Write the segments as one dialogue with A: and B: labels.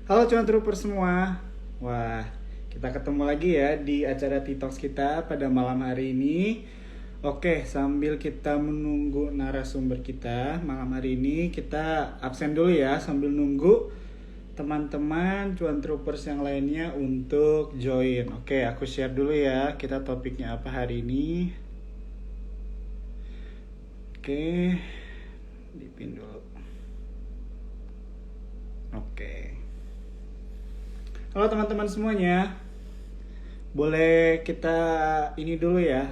A: Halo cuan trooper semua. Wah, kita ketemu lagi ya di acara T-Talks kita pada malam hari ini. Oke, sambil kita menunggu narasumber kita malam hari ini, kita absen dulu ya sambil nunggu teman-teman cuan troopers yang lainnya untuk join. Oke, aku share dulu ya, kita topiknya apa hari ini. Oke, dipin dulu. Oke. Halo teman-teman semuanya. Boleh kita ini dulu ya,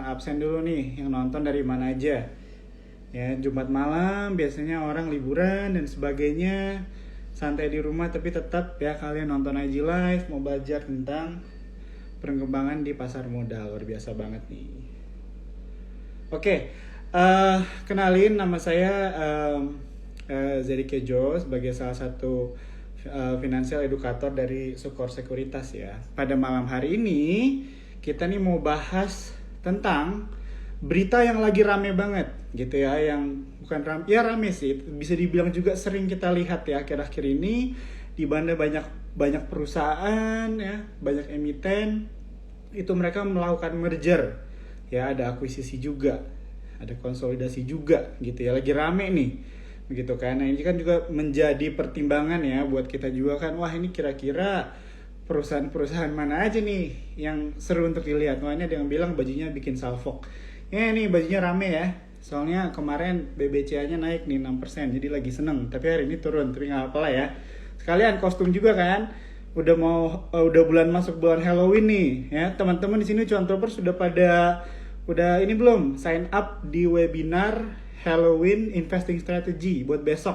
A: absen dulu nih yang nonton dari mana aja. Ya, Jumat malam biasanya orang liburan dan sebagainya, santai di rumah tapi tetap ya kalian nonton IG Live mau belajar tentang perkembangan di pasar modal. Luar biasa banget nih. Oke, kenalin nama saya Zeri Kejo sebagai salah satu financial educator dari Sukor Sekuritas ya. Pada malam hari ini kita nih mau bahas tentang berita yang lagi rame banget gitu ya, yang bukan rame, ya rame sih, bisa dibilang juga sering kita lihat ya akhir-akhir ini, di mana banyak perusahaan ya, banyak emiten itu mereka melakukan merger ya, ada akuisisi juga, ada konsolidasi juga gitu ya, lagi rame nih begitu kan. Nah, ini kan juga menjadi pertimbangan ya buat kita juga kan, wah ini kira-kira perusahaan-perusahaan mana aja nih yang seru untuk dilihat. Wah, ini ada yang bilang bajunya bikin salfok ya, nih bajunya rame ya, soalnya kemarin BBCA nya naik nih 6%, jadi lagi seneng, tapi hari ini turun, tapi nggak apa lah ya, sekalian kostum juga kan. Udah bulan masuk bulan Halloween nih ya, teman-teman di sini cuan topper udah ini belum sign up di webinar Halloween Investing Strategy buat besok.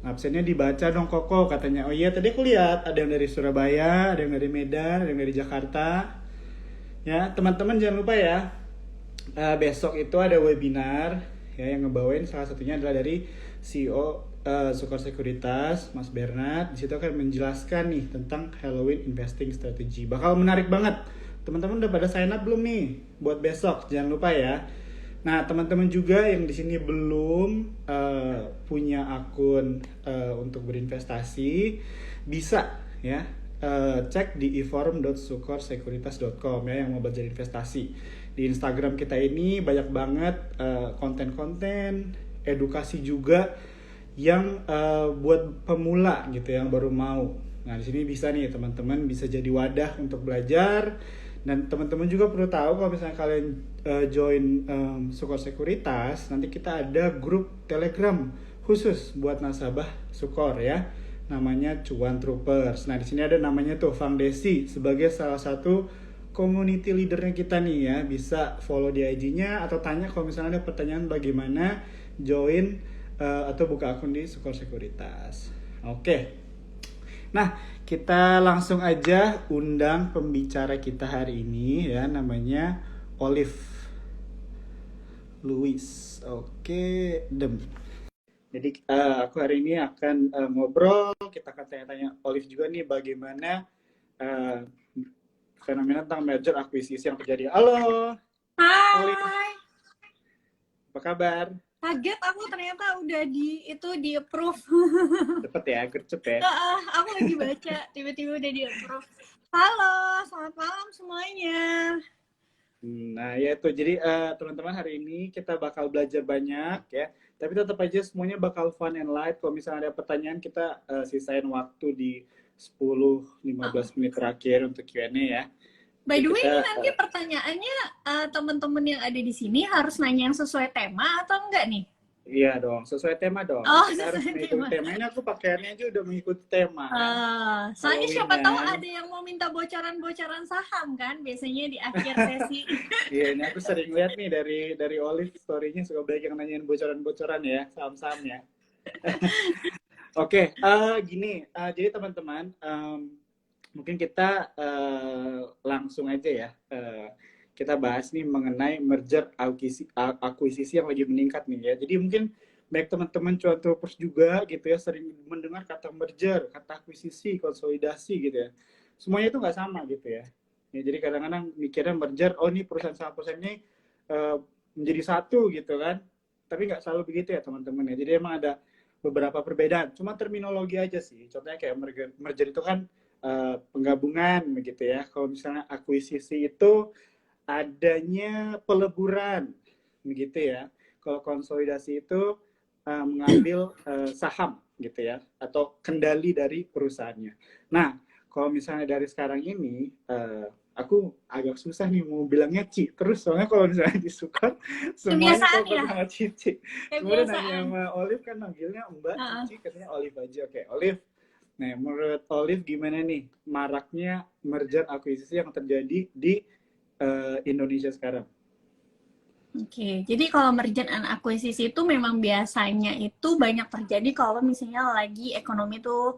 A: Absennya dibaca dong Koko katanya. Oh iya, tadi aku lihat ada yang dari Surabaya, ada yang dari Medan, ada yang dari Jakarta. Ya, teman-teman jangan lupa ya. Besok itu ada webinar ya, yang ngebawain salah satunya adalah dari CEO Sukor Sekuritas, Mas Bernard. Di situ akan menjelaskan nih tentang Halloween Investing Strategy. Bakal menarik banget. Teman-teman udah pada sign up belum nih buat besok? Jangan lupa ya. Nah, teman-teman juga yang di sini belum punya akun untuk berinvestasi, bisa ya cek di eform.sukorsekuritas.com ya, yang mau belajar investasi. Di Instagram kita ini banyak banget konten-konten edukasi juga yang buat pemula gitu, yang baru mau. Nah, di sini bisa nih teman-teman bisa jadi wadah untuk belajar. Dan teman-teman juga perlu tahu kalau misalnya kalian join Sukor Sekuritas, nanti kita ada grup Telegram khusus buat nasabah Sukor ya, namanya Cuan Troopers. Nah, di sini ada namanya tuh Fang Desi sebagai salah satu community leadernya kita nih ya. Bisa follow di IG-nya atau tanya kalau misalnya ada pertanyaan bagaimana join atau buka akun di Sukor Sekuritas. Oke. Nah, kita langsung aja undang pembicara kita hari ini ya, namanya Olive Louis. Oke, Dem. Jadi aku hari ini akan ngobrol, kita akan tanya-tanya Olive juga nih bagaimana uh, fenomena tentang merger akuisisi yang terjadi. Halo, Olive,
B: Hai,
A: apa kabar?
B: kaget aku ternyata udah di approve.
A: Cepet ya, gercep ya.
B: Aku lagi baca, tiba-tiba udah di approve. Halo, selamat malam semuanya.
A: Nah ya itu, jadi teman-teman hari ini kita bakal belajar banyak ya, tapi tetap aja semuanya bakal fun and light. Kalau misalnya ada pertanyaan, kita sisain waktu di 10-15 menit terakhir untuk Q&A ya.
B: By
A: Jadi
B: the way,
A: kita
B: ini nanti pertanyaannya teman-teman yang ada di sini harus nanya yang sesuai tema atau enggak nih?
A: iya dong, sesuai tema dong.
B: Oh,
A: Kita harus
B: sesuai
A: mengikuti
B: tema.
A: tema. Ini aku pakaiannya aja udah mengikuti tema kan.
B: Soalnya siapa tahu
A: Halloweenan.
B: ada yang mau minta bocoran-bocoran saham kan, biasanya di akhir sesi.
A: Iya, ini aku sering lihat nih dari Olive, story-nya suka banyak yang nanyain bocoran-bocoran ya, saham-sahamnya. Oke, gini, jadi teman-teman, mungkin kita langsung aja ya, kita bahas nih mengenai merger akuisisi yang lagi meningkat nih ya. Jadi mungkin baik teman-teman cuan troopers juga gitu ya, sering mendengar kata merger, kata akuisisi, konsolidasi gitu ya. Semuanya itu nggak sama gitu ya. Ya, jadi kadang-kadang mikirnya merger, oh ini perusahaan sama perusahaan ini menjadi satu gitu kan. Tapi nggak selalu begitu ya teman-teman ya. Jadi emang ada beberapa perbedaan. Cuma terminologi aja sih. Contohnya kayak merger itu kan penggabungan begitu ya. Kalau misalnya akuisisi itu adanya peleburan begitu ya. Kalau konsolidasi itu mengambil saham gitu ya atau kendali dari perusahaannya. Nah, kalau misalnya dari sekarang ini aku agak susah nih mau bilangnya Ci terus soalnya kalau misalnya disuka semuanya
B: Kebiasaan
A: telepon
B: ya,
A: sama Cici. Kemudian nanya
B: kebiasaan.
A: sama Olive kan manggilnya Mbak
B: Heeh.
A: Cici katanya Olive aja. Oke, Olive. Nah, menurut Olive gimana nih maraknya merger akuisisi yang terjadi di Indonesia sekarang?
B: Oke, jadi kalau merger and akuisisi itu memang biasanya itu banyak terjadi kalau misalnya lagi ekonomi tuh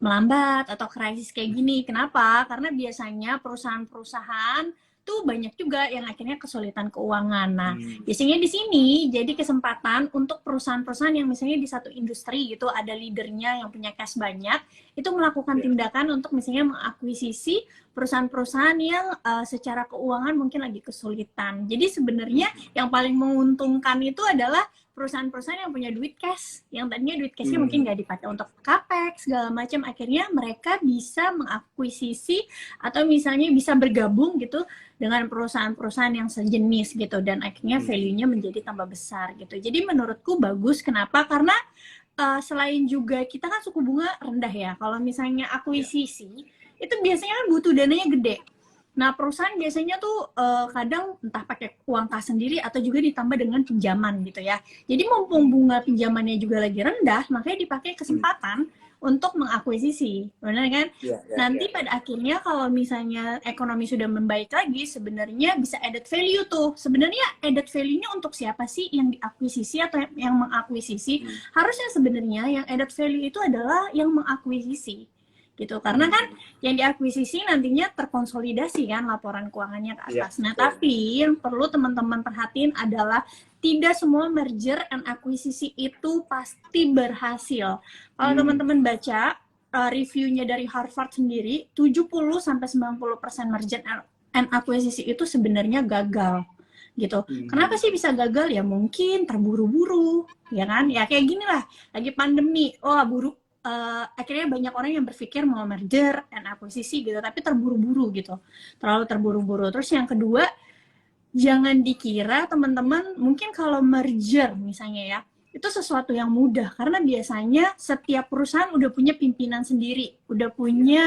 B: melambat atau krisis kayak gini. Kenapa? Karena biasanya perusahaan-perusahaan tuh banyak juga yang akhirnya kesulitan keuangan. Nah,
A: Hmm.
B: biasanya di sini jadi kesempatan untuk perusahaan-perusahaan yang misalnya di satu industri gitu ada leadernya yang punya cash banyak, itu melakukan
A: Ya.
B: tindakan untuk misalnya mengakuisisi perusahaan-perusahaan yang secara keuangan mungkin lagi kesulitan. Jadi sebenarnya
A: Hmm.
B: yang paling menguntungkan itu adalah perusahaan-perusahaan yang punya duit cash, yang tadinya duit cashnya mungkin
A: Hmm.
B: nggak dipakai untuk capex segala macam, akhirnya mereka bisa mengakuisisi atau misalnya bisa bergabung gitu dengan perusahaan-perusahaan yang sejenis gitu dan akhirnya
A: Hmm.
B: value-nya menjadi tambah besar gitu. Jadi menurutku bagus. Kenapa? Karena selain juga kita kan suku bunga rendah ya. Kalau misalnya
A: Ya.
B: akuisisi itu biasanya kan butuh dananya gede. Nah, perusahaan biasanya tuh kadang entah pakai uang kas sendiri atau juga ditambah dengan pinjaman gitu ya. Jadi mumpung
A: Hmm.
B: bunga pinjamannya juga lagi rendah, makanya dipakai
A: Hmm.
B: kesempatan untuk mengakuisisi. Benar kan?
A: Ya, ya,
B: Nanti
A: ya, ya.
B: pada akhirnya kalau misalnya ekonomi sudah membaik lagi, sebenarnya bisa added value tuh. Sebenarnya added value-nya untuk siapa sih yang diakuisisi atau yang mengakuisisi?
A: Hmm.
B: Harusnya sebenarnya yang added value itu adalah yang mengakuisisi gitu karena kan
A: Hmm.
B: yang diakuisisi nantinya terkonsolidasi kan laporan keuangannya ke
A: Ya,
B: atas. Nah,
A: betul.
B: tapi yang perlu teman-teman perhatiin adalah tidak semua merger and akuisisi itu pasti berhasil. Kalau
A: Hmm.
B: teman-teman baca reviewnya dari Harvard sendiri, 70-90% merger and akuisisi itu sebenarnya gagal gitu. Kenapa
A: Hmm.
B: sih bisa gagal? Ya mungkin terburu-buru, ya kan? Ya kayak gini lah, lagi pandemi, buru akhirnya banyak orang yang berpikir mau merger dan akuisisi gitu, tapi terburu-buru gitu, terlalu terburu-buru. Terus yang kedua, jangan dikira teman-teman mungkin kalau merger misalnya ya, itu sesuatu yang mudah karena biasanya setiap perusahaan udah punya pimpinan sendiri, udah
A: Ya.
B: punya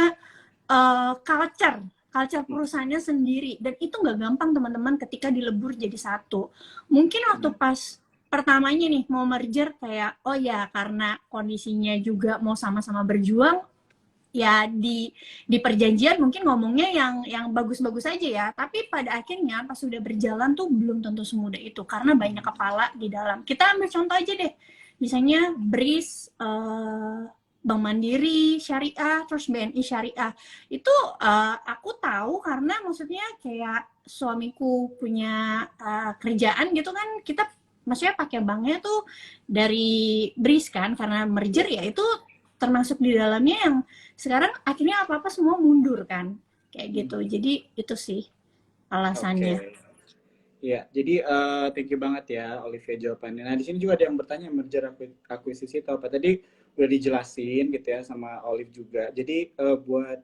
B: culture culture perusahaannya sendiri dan itu nggak gampang teman-teman ketika dilebur jadi satu. Mungkin waktu
A: Hmm.
B: pas pertamanya nih mau merger kayak oh ya karena kondisinya juga mau sama-sama berjuang ya di perjanjian mungkin ngomongnya yang bagus-bagus aja ya tapi pada akhirnya pas sudah berjalan tuh belum tentu semudah itu karena banyak
A: Hmm.
B: kepala di dalam. Kita ambil contoh aja deh misalnya BRIS, Bank Mandiri Syariah, terus BNI Syariah itu aku tahu karena maksudnya kayak suamiku punya kerjaan gitu kan kita maksudnya pakai banknya tuh dari BRIS kan karena merger
A: Ya.
B: ya itu termasuk di dalamnya yang sekarang akhirnya apa-apa semua mundur kan kayak gitu.
A: Hmm.
B: Jadi itu sih alasannya.
A: Oke. Ya, jadi thank you banget ya Olivia jawabannya. Nah, di sini juga ada yang bertanya merger akuisisi atau apa. Tadi udah dijelasin gitu ya sama Olive juga. Jadi buat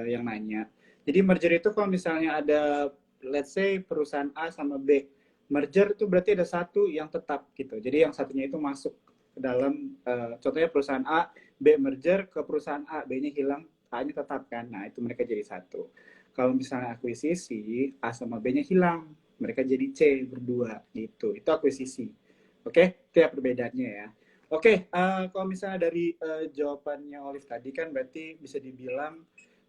A: yang nanya. Jadi merger itu kalau misalnya ada let's say perusahaan A sama B. Merger itu berarti ada satu yang tetap gitu. Jadi yang satunya itu masuk ke dalam contohnya perusahaan A, B merger ke perusahaan A, B-nya hilang, A-nya tetap kan. Nah, itu mereka jadi satu. Kalau misalnya akuisisi, A sama B-nya hilang, mereka jadi C berdua gitu. Itu akuisisi. Oke, itu ya perbedaannya ya. Oke, kalau misalnya dari jawabannya Olive tadi kan berarti bisa dibilang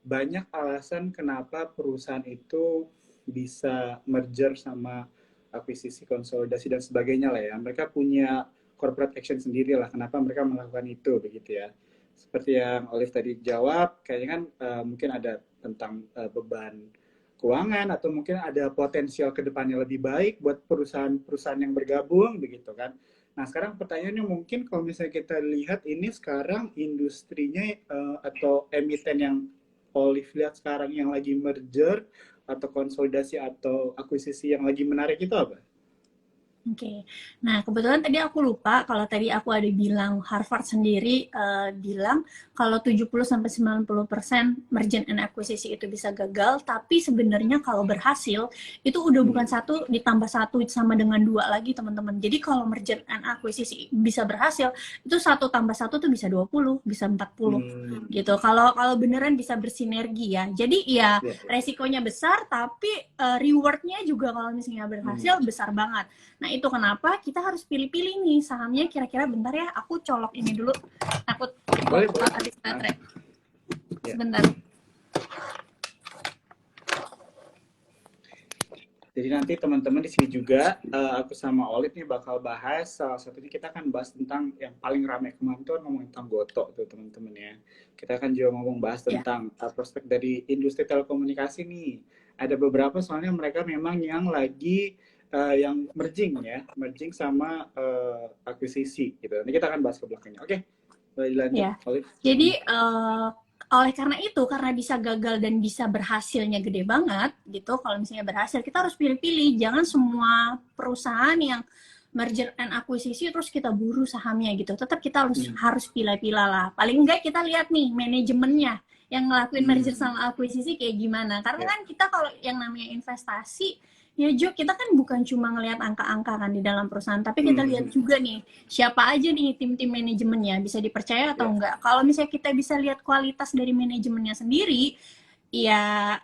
A: banyak alasan kenapa perusahaan itu bisa merger sama akuisisi, konsolidasi dan sebagainya lah ya. Mereka punya corporate action sendiri lah kenapa mereka melakukan itu begitu ya. Seperti yang Olive tadi jawab, kayaknya kan mungkin ada tentang beban keuangan atau mungkin ada potensial ke depannya lebih baik buat perusahaan-perusahaan yang bergabung begitu kan. Nah, sekarang pertanyaannya mungkin kalau misalnya kita lihat ini sekarang industrinya atau emiten yang Olive lihat sekarang yang lagi merger atau konsolidasi atau akuisisi yang lagi menarik itu apa?
B: Oke. Nah, kebetulan tadi aku lupa kalau tadi aku ada bilang Harvard sendiri bilang kalau 70-90% merger and acquisition itu bisa gagal, tapi sebenarnya kalau berhasil itu udah bukan satu ditambah satu sama dengan dua lagi, teman-teman. Jadi kalau merger and acquisition bisa berhasil, itu satu tambah satu tuh bisa 20, bisa 40 gitu. Kalau kalau beneran bisa bersinergi ya. Jadi ya
A: Ya.
B: resikonya besar, tapi rewardnya juga kalau misalnya berhasil besar banget. Nah, itu kenapa kita harus pilih-pilih nih sahamnya kira-kira. Bentar ya, aku colok ini dulu. Takut
A: Boleh,
B: habis baterai.
A: Ya.
B: Sebentar.
A: Jadi nanti teman-teman di sini juga aku sama Olive nih bakal bahas, salah satunya kita akan bahas tentang yang paling ramai kemarin tuh ngomongin tentang Goto tuh teman-teman ya. Kita akan juga bahas
B: Ya.
A: tentang prospek dari industri telekomunikasi nih. Ada beberapa soalnya mereka memang yang lagi yang merging sama akuisisi gitu. Nanti kita akan bahas ke belakangnya. Oke, boleh dilanjut,
B: Ya.
A: Olive.
B: Jadi oleh karena itu, karena bisa gagal dan bisa berhasilnya gede banget gitu. Kalau misalnya berhasil, kita harus pilih-pilih. Jangan semua perusahaan yang merger and akuisisi terus kita buru sahamnya gitu. Tetap kita harus pilih-pilih lah. Paling enggak kita lihat nih manajemennya yang ngelakuin merger sama akuisisi kayak gimana. Karena kan kita kalau yang namanya investasi, ya Jo, kita kan bukan cuma ngelihat angka-angka kan di dalam perusahaan, tapi kita lihat juga nih siapa aja nih tim-tim manajemennya, bisa dipercaya atau enggak. Kalau misalnya kita bisa lihat kualitas dari manajemennya sendiri, ya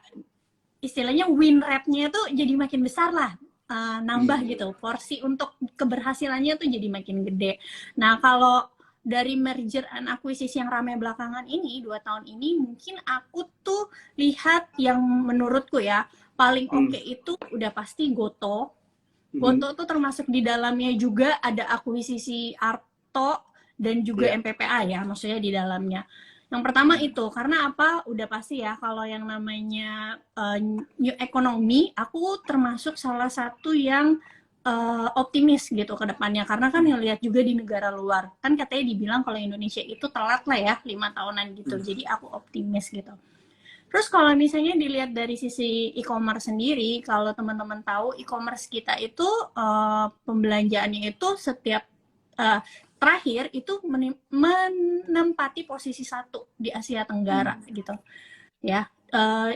B: istilahnya win rate-nya tuh jadi makin besar lah, nambah gitu. Porsi untuk keberhasilannya tuh jadi makin gede. Nah, kalau dari merger and acquisition yang ramai belakangan ini, 2 tahun ini, mungkin aku tuh lihat yang menurutku ya, paling oke itu udah pasti Goto. Goto tuh termasuk di dalamnya juga ada akuisisi Arto dan juga MPPA ya, maksudnya di dalamnya. Yang pertama itu, karena apa? Udah pasti ya, kalau yang namanya new economy, aku termasuk salah satu yang optimis gitu ke depannya. Karena kan lihat juga di negara luar, kan katanya dibilang kalau Indonesia itu telat lah ya, 5 tahunan gitu. Jadi aku optimis gitu. Terus kalau misalnya dilihat dari sisi e-commerce sendiri, kalau teman-teman tahu e-commerce kita itu pembelanjaannya itu setiap terakhir itu menempati posisi 1 di Asia Tenggara gitu. Ya,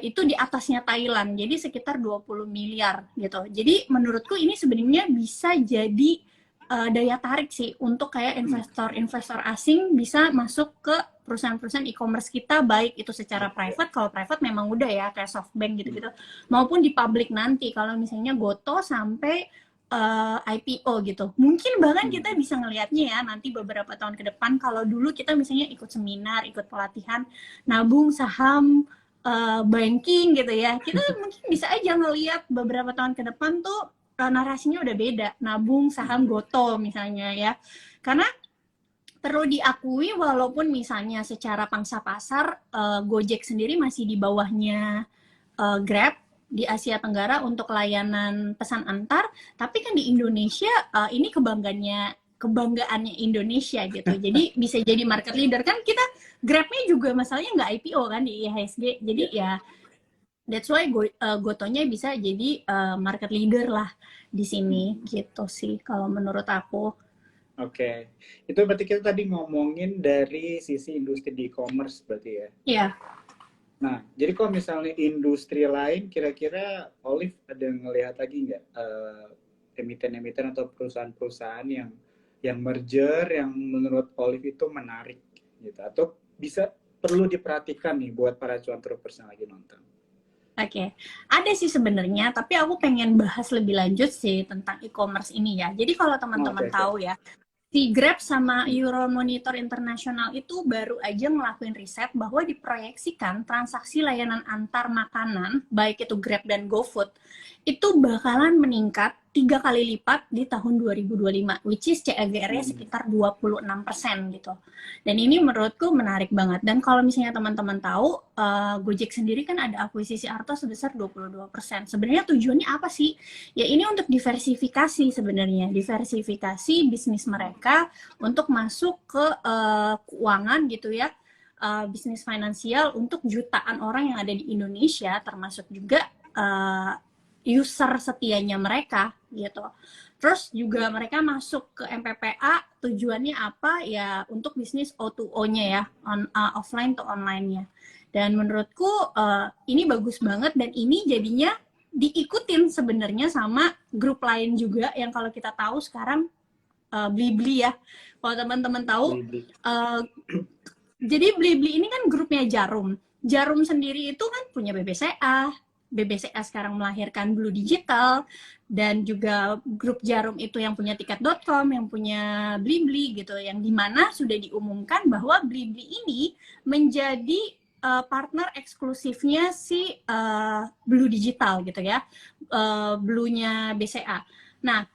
B: itu di atasnya Thailand. Jadi sekitar 20 miliar gitu. Jadi menurutku ini sebenarnya bisa jadi daya tarik sih untuk kayak investor-investor asing bisa masuk ke perusahaan-perusahaan e-commerce kita, baik itu secara private, kalau private memang udah ya kayak SoftBank gitu-gitu, maupun di public nanti kalau misalnya Goto sampai IPO gitu. Mungkin bahkan kita bisa ngelihatnya ya nanti beberapa tahun ke depan, kalau dulu kita misalnya ikut seminar, ikut pelatihan, nabung saham banking gitu ya, kita mungkin bisa aja ngelihat beberapa tahun ke depan tuh narasinya udah beda, nabung saham Goto misalnya ya. Karena perlu diakui walaupun misalnya secara pangsa pasar Gojek sendiri masih di bawahnya Grab di Asia Tenggara untuk layanan pesan antar, tapi kan di Indonesia ini kebanggaannya Indonesia gitu. Jadi bisa jadi market leader kan. Kita Grabnya juga masalahnya nggak IPO kan di IHSG. Jadi ya that's why Gotonya bisa jadi market leader lah di sini gitu sih kalau menurut aku.
A: Oke, itu berarti kita tadi ngomongin dari sisi industri di e-commerce berarti ya?
B: Iya.
A: Nah, jadi kalau misalnya industri lain, kira-kira Olive ada ngelihat lagi nggak emiten-emiten atau perusahaan-perusahaan yang merger yang menurut Olive itu menarik gitu, atau bisa perlu diperhatikan nih buat para cuan-troopers yang lagi nonton?
B: Oke, ada sih sebenarnya, tapi aku pengen bahas lebih lanjut sih tentang e-commerce ini ya. Jadi kalau teman-teman tahu ya, si Grab sama Euromonitor International itu baru aja ngelakuin riset bahwa diproyeksikan transaksi layanan antar makanan, baik itu Grab dan GoFood, itu bakalan meningkat 3 kali lipat di tahun 2025, which is CAGR-nya sekitar 26% gitu. Dan ini menurutku menarik banget. Dan kalau misalnya teman-teman tahu, Gojek sendiri kan ada akuisisi Arto sebesar 22%. Sebenarnya tujuannya apa sih? Ya ini untuk diversifikasi sebenarnya, diversifikasi bisnis mereka untuk masuk ke keuangan gitu ya, bisnis finansial untuk jutaan orang yang ada di Indonesia, termasuk juga user setianya mereka gitu. Terus juga mereka masuk ke MPPA, tujuannya apa? Ya untuk bisnis O2O-nya ya, offline to online-nya. Dan menurutku ini bagus banget, dan ini jadinya diikutin sebenarnya sama grup lain juga yang kalau kita tahu sekarang Blibli ya. Kalau teman-teman tahu, jadi Blibli ini kan grupnya Jarum. Jarum sendiri itu kan punya BBCA. BBCA sekarang melahirkan Blue Digital, dan juga grup Jarum itu yang punya tiket.com, yang punya Blibli gitu, yang dimana sudah diumumkan bahwa Blibli ini menjadi partner eksklusifnya si Blue Digital gitu ya, Blue-nya BCA. Nah,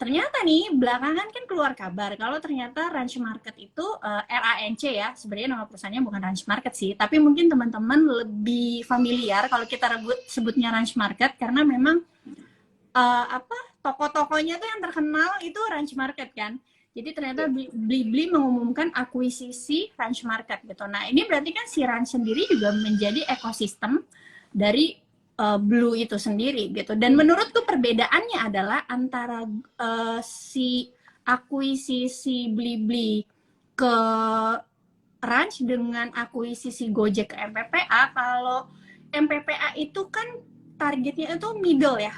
B: ternyata nih belakangan kan keluar kabar kalau ternyata Ranch Market itu RANC ya, sebenarnya nama perusahaannya bukan Ranch Market sih, tapi mungkin teman-teman lebih familiar kalau kita sebutnya Ranch Market karena memang toko-tokonya tuh yang terkenal itu Ranch Market kan. Jadi ternyata Blibli mengumumkan akuisisi Ranch Market gitu. Nah, ini berarti kan si Ranch sendiri juga menjadi ekosistem dari Blue itu sendiri gitu. Dan menurutku perbedaannya adalah antara si akuisisi Blibli ke Ranch dengan akuisisi Gojek ke MPPA. Kalau MPPA itu kan targetnya itu middle ya,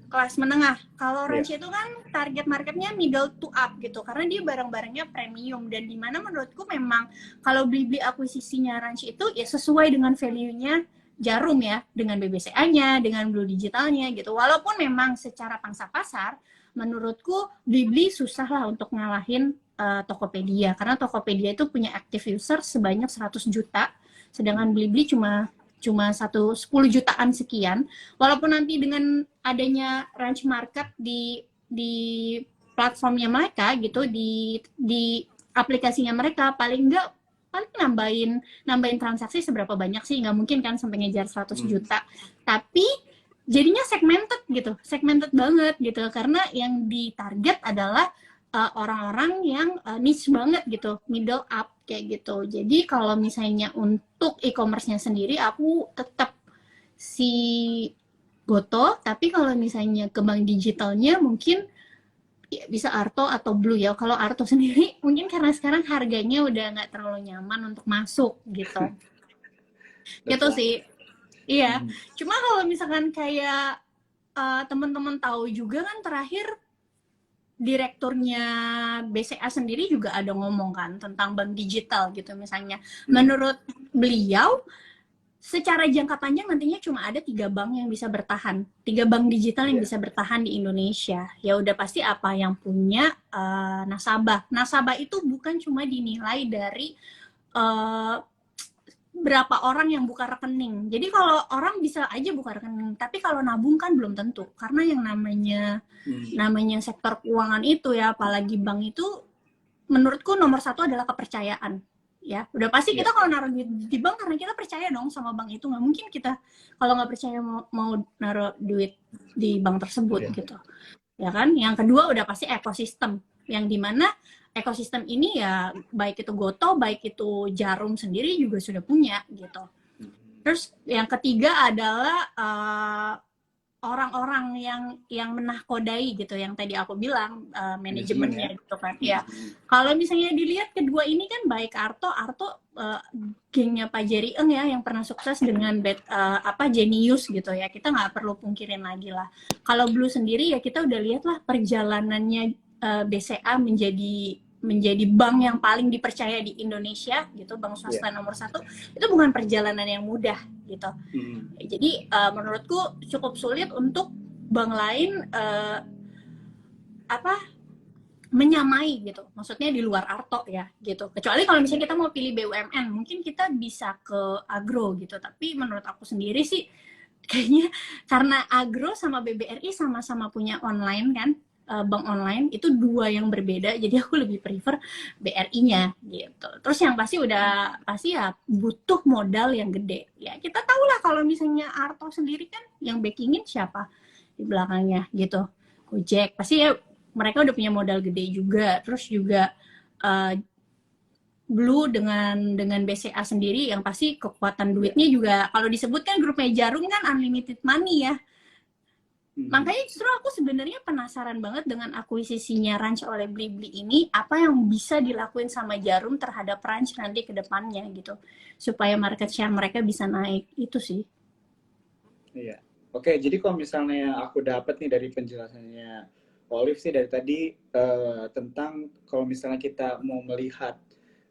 B: kelas menengah. Kalau Ranch itu kan target marketnya middle to up gitu, karena dia barang-barangnya premium. Dan dimana menurutku memang kalau Blibli akuisisinya Ranch itu ya sesuai dengan value-nya Jarum ya, dengan BBCA-nya, dengan Blue Digitalnya gitu. Walaupun memang secara pangsa pasar, menurutku Blibli susah lah untuk ngalahin Tokopedia. Karena Tokopedia itu punya active user sebanyak 100 juta, sedangkan Blibli cuma 10 jutaan sekian. Walaupun nanti dengan adanya Ranch Market di platformnya mereka gitu, di aplikasinya mereka, paling nambahin transaksi seberapa banyak sih, nggak mungkin kan sampai ngejar 100 juta. Tapi jadinya segmented banget gitu, karena yang ditarget adalah orang-orang yang niche banget gitu, middle up kayak gitu. Jadi kalau misalnya untuk e-commerce-nya sendiri, aku tetap si Goto, tapi kalau misalnya ke bank digitalnya mungkin ya bisa Arto atau Blue ya. Kalau Arto sendiri mungkin karena sekarang harganya udah nggak terlalu nyaman untuk masuk gitu. Gitu sih. Iya. Cuma kalau misalkan kayak teman-teman tahu juga kan terakhir direkturnya BCA sendiri juga ada ngomong kan tentang bank digital gitu misalnya. Menurut beliau secara jangka panjang nantinya cuma ada 3 bank yang bisa bertahan, 3 bank digital yang bisa bertahan di Indonesia. Ya udah pasti apa yang punya nasabah. Nasabah itu bukan cuma dinilai dari berapa orang yang buka rekening. Jadi kalau orang bisa aja buka rekening, tapi kalau nabung kan belum tentu. Karena yang namanya sektor keuangan itu ya, apalagi bank itu, menurutku nomor 1 adalah kepercayaan. Ya, udah pasti kita kalau naruh duit di bank karena kita percaya dong sama bank itu. Nggak mungkin kita kalau nggak percaya mau naruh duit di bank tersebut gitu. Ya kan? Yang kedua udah pasti ekosistem, yang dimana ekosistem ini ya baik itu Goto, baik itu Jarum sendiri juga sudah punya gitu. Terus yang ketiga adalah orang-orang yang menahkodai gitu, yang tadi aku bilang manajemennya gitu kan ya. Kalau misalnya dilihat kedua ini kan baik Arto gengnya Pak Jerry Eng ya, yang pernah sukses dengan Genius gitu ya, kita nggak perlu pungkirin lagi lah. Kalau Blue sendiri ya kita udah lihat lah perjalanannya BCA menjadi bank yang paling dipercaya di Indonesia gitu, bank swasta nomor 1, itu bukan perjalanan yang mudah gitu. Jadi menurutku cukup sulit untuk bank lain menyamai gitu, maksudnya di luar Arto ya gitu. Kecuali kalau misalnya kita mau pilih BUMN, mungkin kita bisa ke Agro gitu. Tapi menurut aku sendiri sih kayaknya karena Agro sama BBRI sama-sama punya online kan, bank online, itu 2 yang berbeda, jadi aku lebih prefer BRI-nya gitu. Terus yang pasti ya butuh modal yang gede ya. Kita tahu lah kalau misalnya Arto sendiri kan yang backingin siapa di belakangnya gitu, Gojek, pasti ya mereka udah punya modal gede juga. Terus juga Blue dengan BCA sendiri yang pasti kekuatan duitnya juga, kalau disebutkan grupnya Jarum kan unlimited money ya.
A: Mhm.
B: Makanya justru aku sebenarnya penasaran banget dengan akuisisinya Ranch oleh Blibli ini, apa yang bisa dilakuin sama Jarum terhadap Ranch nanti ke depannya gitu. Supaya market share mereka bisa naik. Itu sih.
A: Iya. Oke, jadi kalau misalnya aku dapat nih dari penjelasannya Olive sih dari tadi tentang kalau misalnya kita mau melihat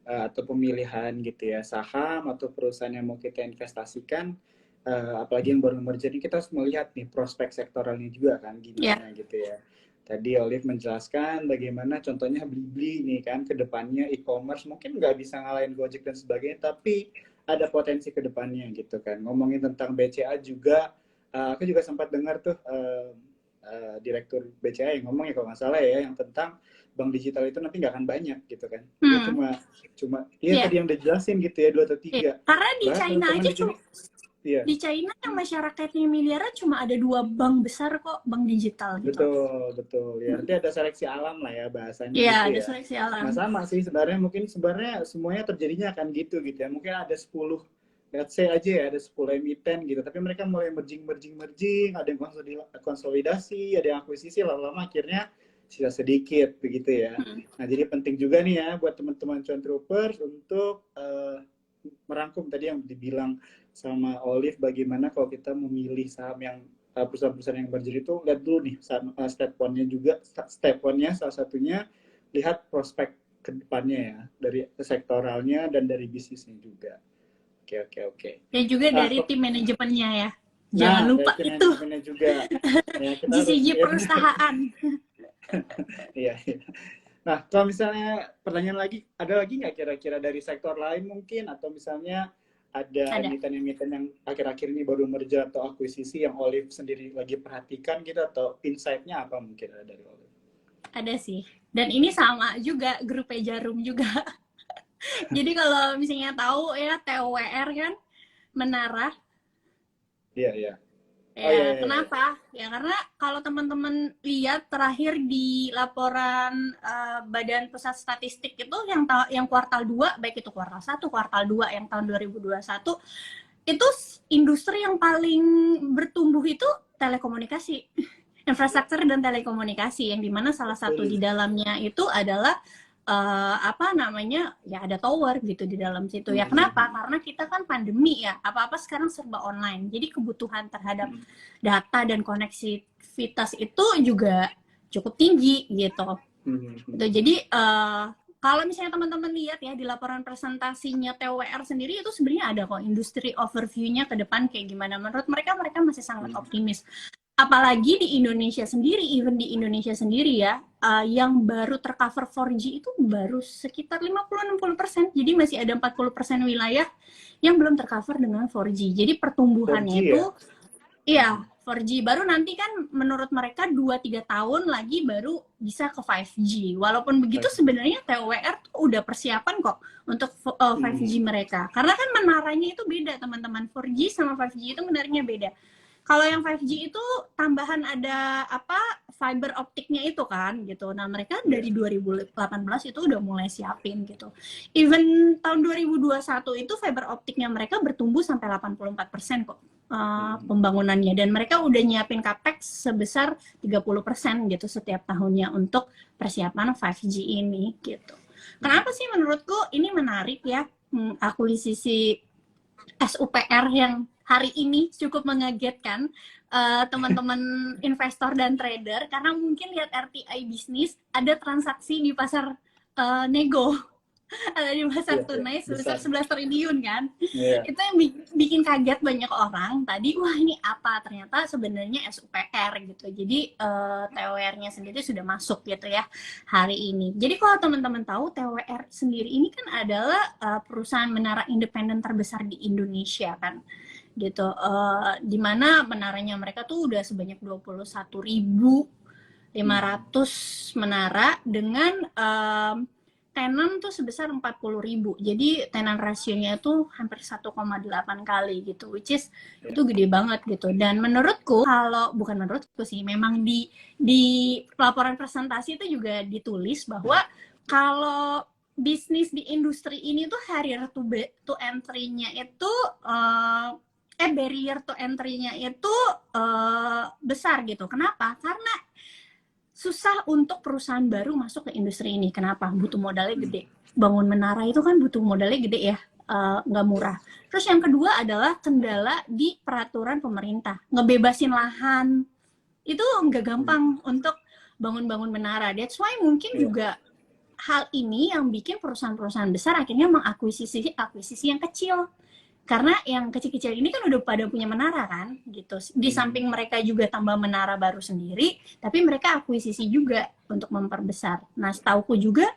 A: atau pemilihan gitu ya saham atau perusahaan yang mau kita investasikan, apalagi yang baru merger ini kita harus melihat nih prospek sektoralnya juga kan
B: Ya,
A: gimana gitu ya. Tadi Olive menjelaskan bagaimana contohnya Blibli nih kan ke depannya e-commerce mungkin nggak bisa ngalahin Gojek dan sebagainya, tapi ada potensi ke depannya gitu kan. Ngomongin tentang BCA juga, aku juga sempat dengar tuh direktur BCA yang ngomong ya kalau nggak salah ya yang tentang bank digital itu nanti nggak akan banyak gitu kan. Dia
B: hmm,
A: cuma cuma iya
B: ya,
A: tadi yang udah jelasin gitu ya dua atau
B: ya.
A: tiga.
B: Karena di
A: Bahkan
B: China
A: teman-teman
B: aja
A: di sini iya.
B: di China yang masyarakatnya miliaran cuma ada 2 bank besar kok, bank digital gitu.
A: Betul, betul. Ya, nanti ada seleksi alam lah ya bahasanya
B: Iya,
A: gitu
B: ada
A: ya.
B: seleksi alam.
A: Nah, sama sih sebenarnya mungkin sebenarnya semuanya terjadinya akan gitu ya. Mungkin ada 10, let's say aja ya ada 10 emiten gitu, tapi mereka mulai merging, ada yang konsolidasi, ada yang akuisisi, lama-lama akhirnya sisa sedikit begitu ya.
B: Hmm.
A: Nah, jadi penting juga nih ya buat teman-teman cuan troopers untuk merangkum tadi yang dibilang sama Olive bagaimana kalau kita memilih saham yang perusahaan-perusahaan yang merger itu lihat dulu nih step one-nya juga step one-nya salah satunya lihat prospek ke depannya ya dari sektoralnya dan dari bisnisnya juga. Oke oke oke.
B: Dan juga
A: Ah,
B: dari tim manajemennya ya. Jangan
A: nah dari
B: lupa
A: tim
B: itu.
A: manajemennya juga ya kita harus
B: GCG
A: ya benar.
B: perusahaan.
A: Iya, iya. Nah, kalau misalnya pertanyaan lagi, ada lagi nggak kira-kira dari sektor lain mungkin atau misalnya ada
B: Ada.
A: emiten-emiten yang akhir-akhir ini baru merger atau akuisisi yang Olive sendiri lagi perhatikan gitu atau insight-nya apa mungkin ada dari Olive?
B: Ada sih. Dan ini sama juga grupnya Jarum juga. Jadi kalau misalnya tahu ya TOWR kan Menara.
A: Iya, iya. Oh iya,
B: Ya,
A: iya, iya.
B: kenapa? Ya karena kalau teman-teman lihat terakhir di laporan Badan Pusat Statistik itu yang kuartal 2 baik itu kuartal 1, kuartal 2 yang tahun 2021 itu industri yang paling bertumbuh itu telekomunikasi, infrastruktur dan telekomunikasi yang dimana salah satu di
A: Betul.
B: dalamnya itu adalah apa namanya ya ada tower gitu di dalam situ ya. Kenapa?
A: Hmm.
B: Karena kita kan pandemi ya, apa-apa sekarang serba online, jadi kebutuhan terhadap
A: Hmm.
B: data dan koneksivitas itu juga cukup tinggi gitu.
A: Hmm.
B: Gitu. Jadi kalau misalnya teman-teman lihat ya di laporan presentasinya TWR sendiri itu sebenarnya ada kok industri overview-nya ke depan kayak gimana. Menurut mereka mereka masih sangat
A: Hmm.
B: optimis. Apalagi di Indonesia sendiri, even di Indonesia sendiri ya, yang baru tercover 4G itu baru sekitar 50-60%. Jadi masih ada 40% wilayah yang belum tercover dengan 4G. Jadi
A: 4G
B: pertumbuhannya
A: ya?
B: itu iya, 4G. Baru nanti kan menurut mereka 2-3 tahun lagi baru bisa ke 5G. Walaupun begitu sebenarnya TWR tuh udah persiapan kok untuk 5G
A: Hmm.
B: mereka. Karena kan menaranya itu beda teman-teman. 4G sama 5G itu menaranya beda. Kalau yang 5G itu tambahan ada apa fiber optiknya itu kan gitu. Nah, mereka
A: Iya.
B: dari 2018 itu udah mulai siapin gitu. Even tahun 2021 itu fiber optiknya mereka bertumbuh sampai 84% kok
A: Hmm.
B: pembangunannya dan mereka udah nyiapin capex sebesar 30% gitu setiap tahunnya untuk persiapan 5G ini gitu. Kenapa
A: Hmm.
B: sih menurutku ini menarik ya akuisisi SUPR yang hari ini cukup mengagetkan teman-teman investor dan trader karena mungkin lihat RTI bisnis ada transaksi di pasar nego ada di pasar
A: Iya, iya.
B: tunai sebesar
A: Besar.
B: 11 triliun kan.
A: Iya.
B: Itu yang bikin kaget banyak orang tadi, wah ini apa, ternyata sebenarnya SUPR gitu. Jadi TWR-nya sendiri sudah masuk gitu ya hari ini. Jadi kalau teman-teman tahu TWR sendiri ini kan adalah perusahaan menara independen terbesar di Indonesia kan gitu, di mana menaranya mereka tuh udah sebanyak 21.500 menara dengan tenan tuh sebesar 40.000. Jadi tenan rasionya itu hampir 1,8 kali gitu, which is
A: Iya.
B: itu gede banget gitu. Dan menurutku, kalau bukan menurutku sih, memang di laporan presentasi itu juga ditulis bahwa kalau bisnis di industri ini tuh barrier to entry-nya itu barrier to entry-nya itu besar gitu. Kenapa? Karena susah untuk perusahaan baru masuk ke industri ini. Kenapa? Butuh modalnya gede. Bangun menara itu kan butuh modalnya gede ya, nggak murah. Terus yang kedua adalah kendala di peraturan pemerintah. Ngebebasin lahan itu nggak gampang untuk bangun-bangun menara. That's why mungkin juga hal ini yang bikin perusahaan-perusahaan besar akhirnya mengakuisisi yang kecil. Karena yang kecil-kecil ini kan udah pada punya menara kan, gitu. Di samping mereka juga tambah menara baru sendiri, tapi mereka akuisisi juga untuk memperbesar. Nah, setauku juga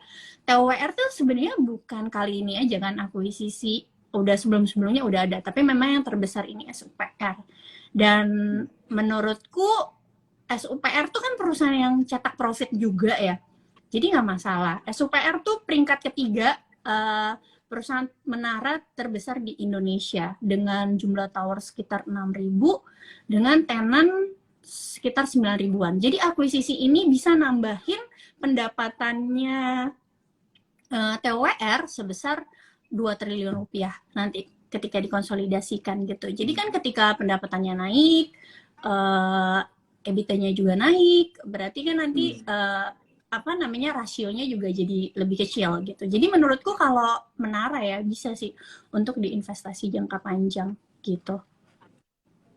B: TWR tuh sebenarnya bukan kali ini aja kan akuisisi, udah sebelum-sebelumnya udah ada, tapi memang yang terbesar ini SUPR. Dan menurutku SUPR tuh kan perusahaan yang cetak profit juga ya, jadi nggak masalah. SUPR tuh peringkat ketiga perusahaan menara terbesar di Indonesia dengan jumlah tower sekitar 6.000 dengan tenan sekitar 9.000-an. Jadi akuisisi ini bisa nambahin pendapatannya TWR sebesar 2 triliun rupiah nanti ketika dikonsolidasikan gitu. Jadi kan ketika pendapatannya naik, EBITDA-nya juga naik, berarti kan nanti rasionya juga jadi lebih kecil gitu. Jadi menurutku kalau menara ya bisa sih untuk diinvestasi jangka panjang gitu.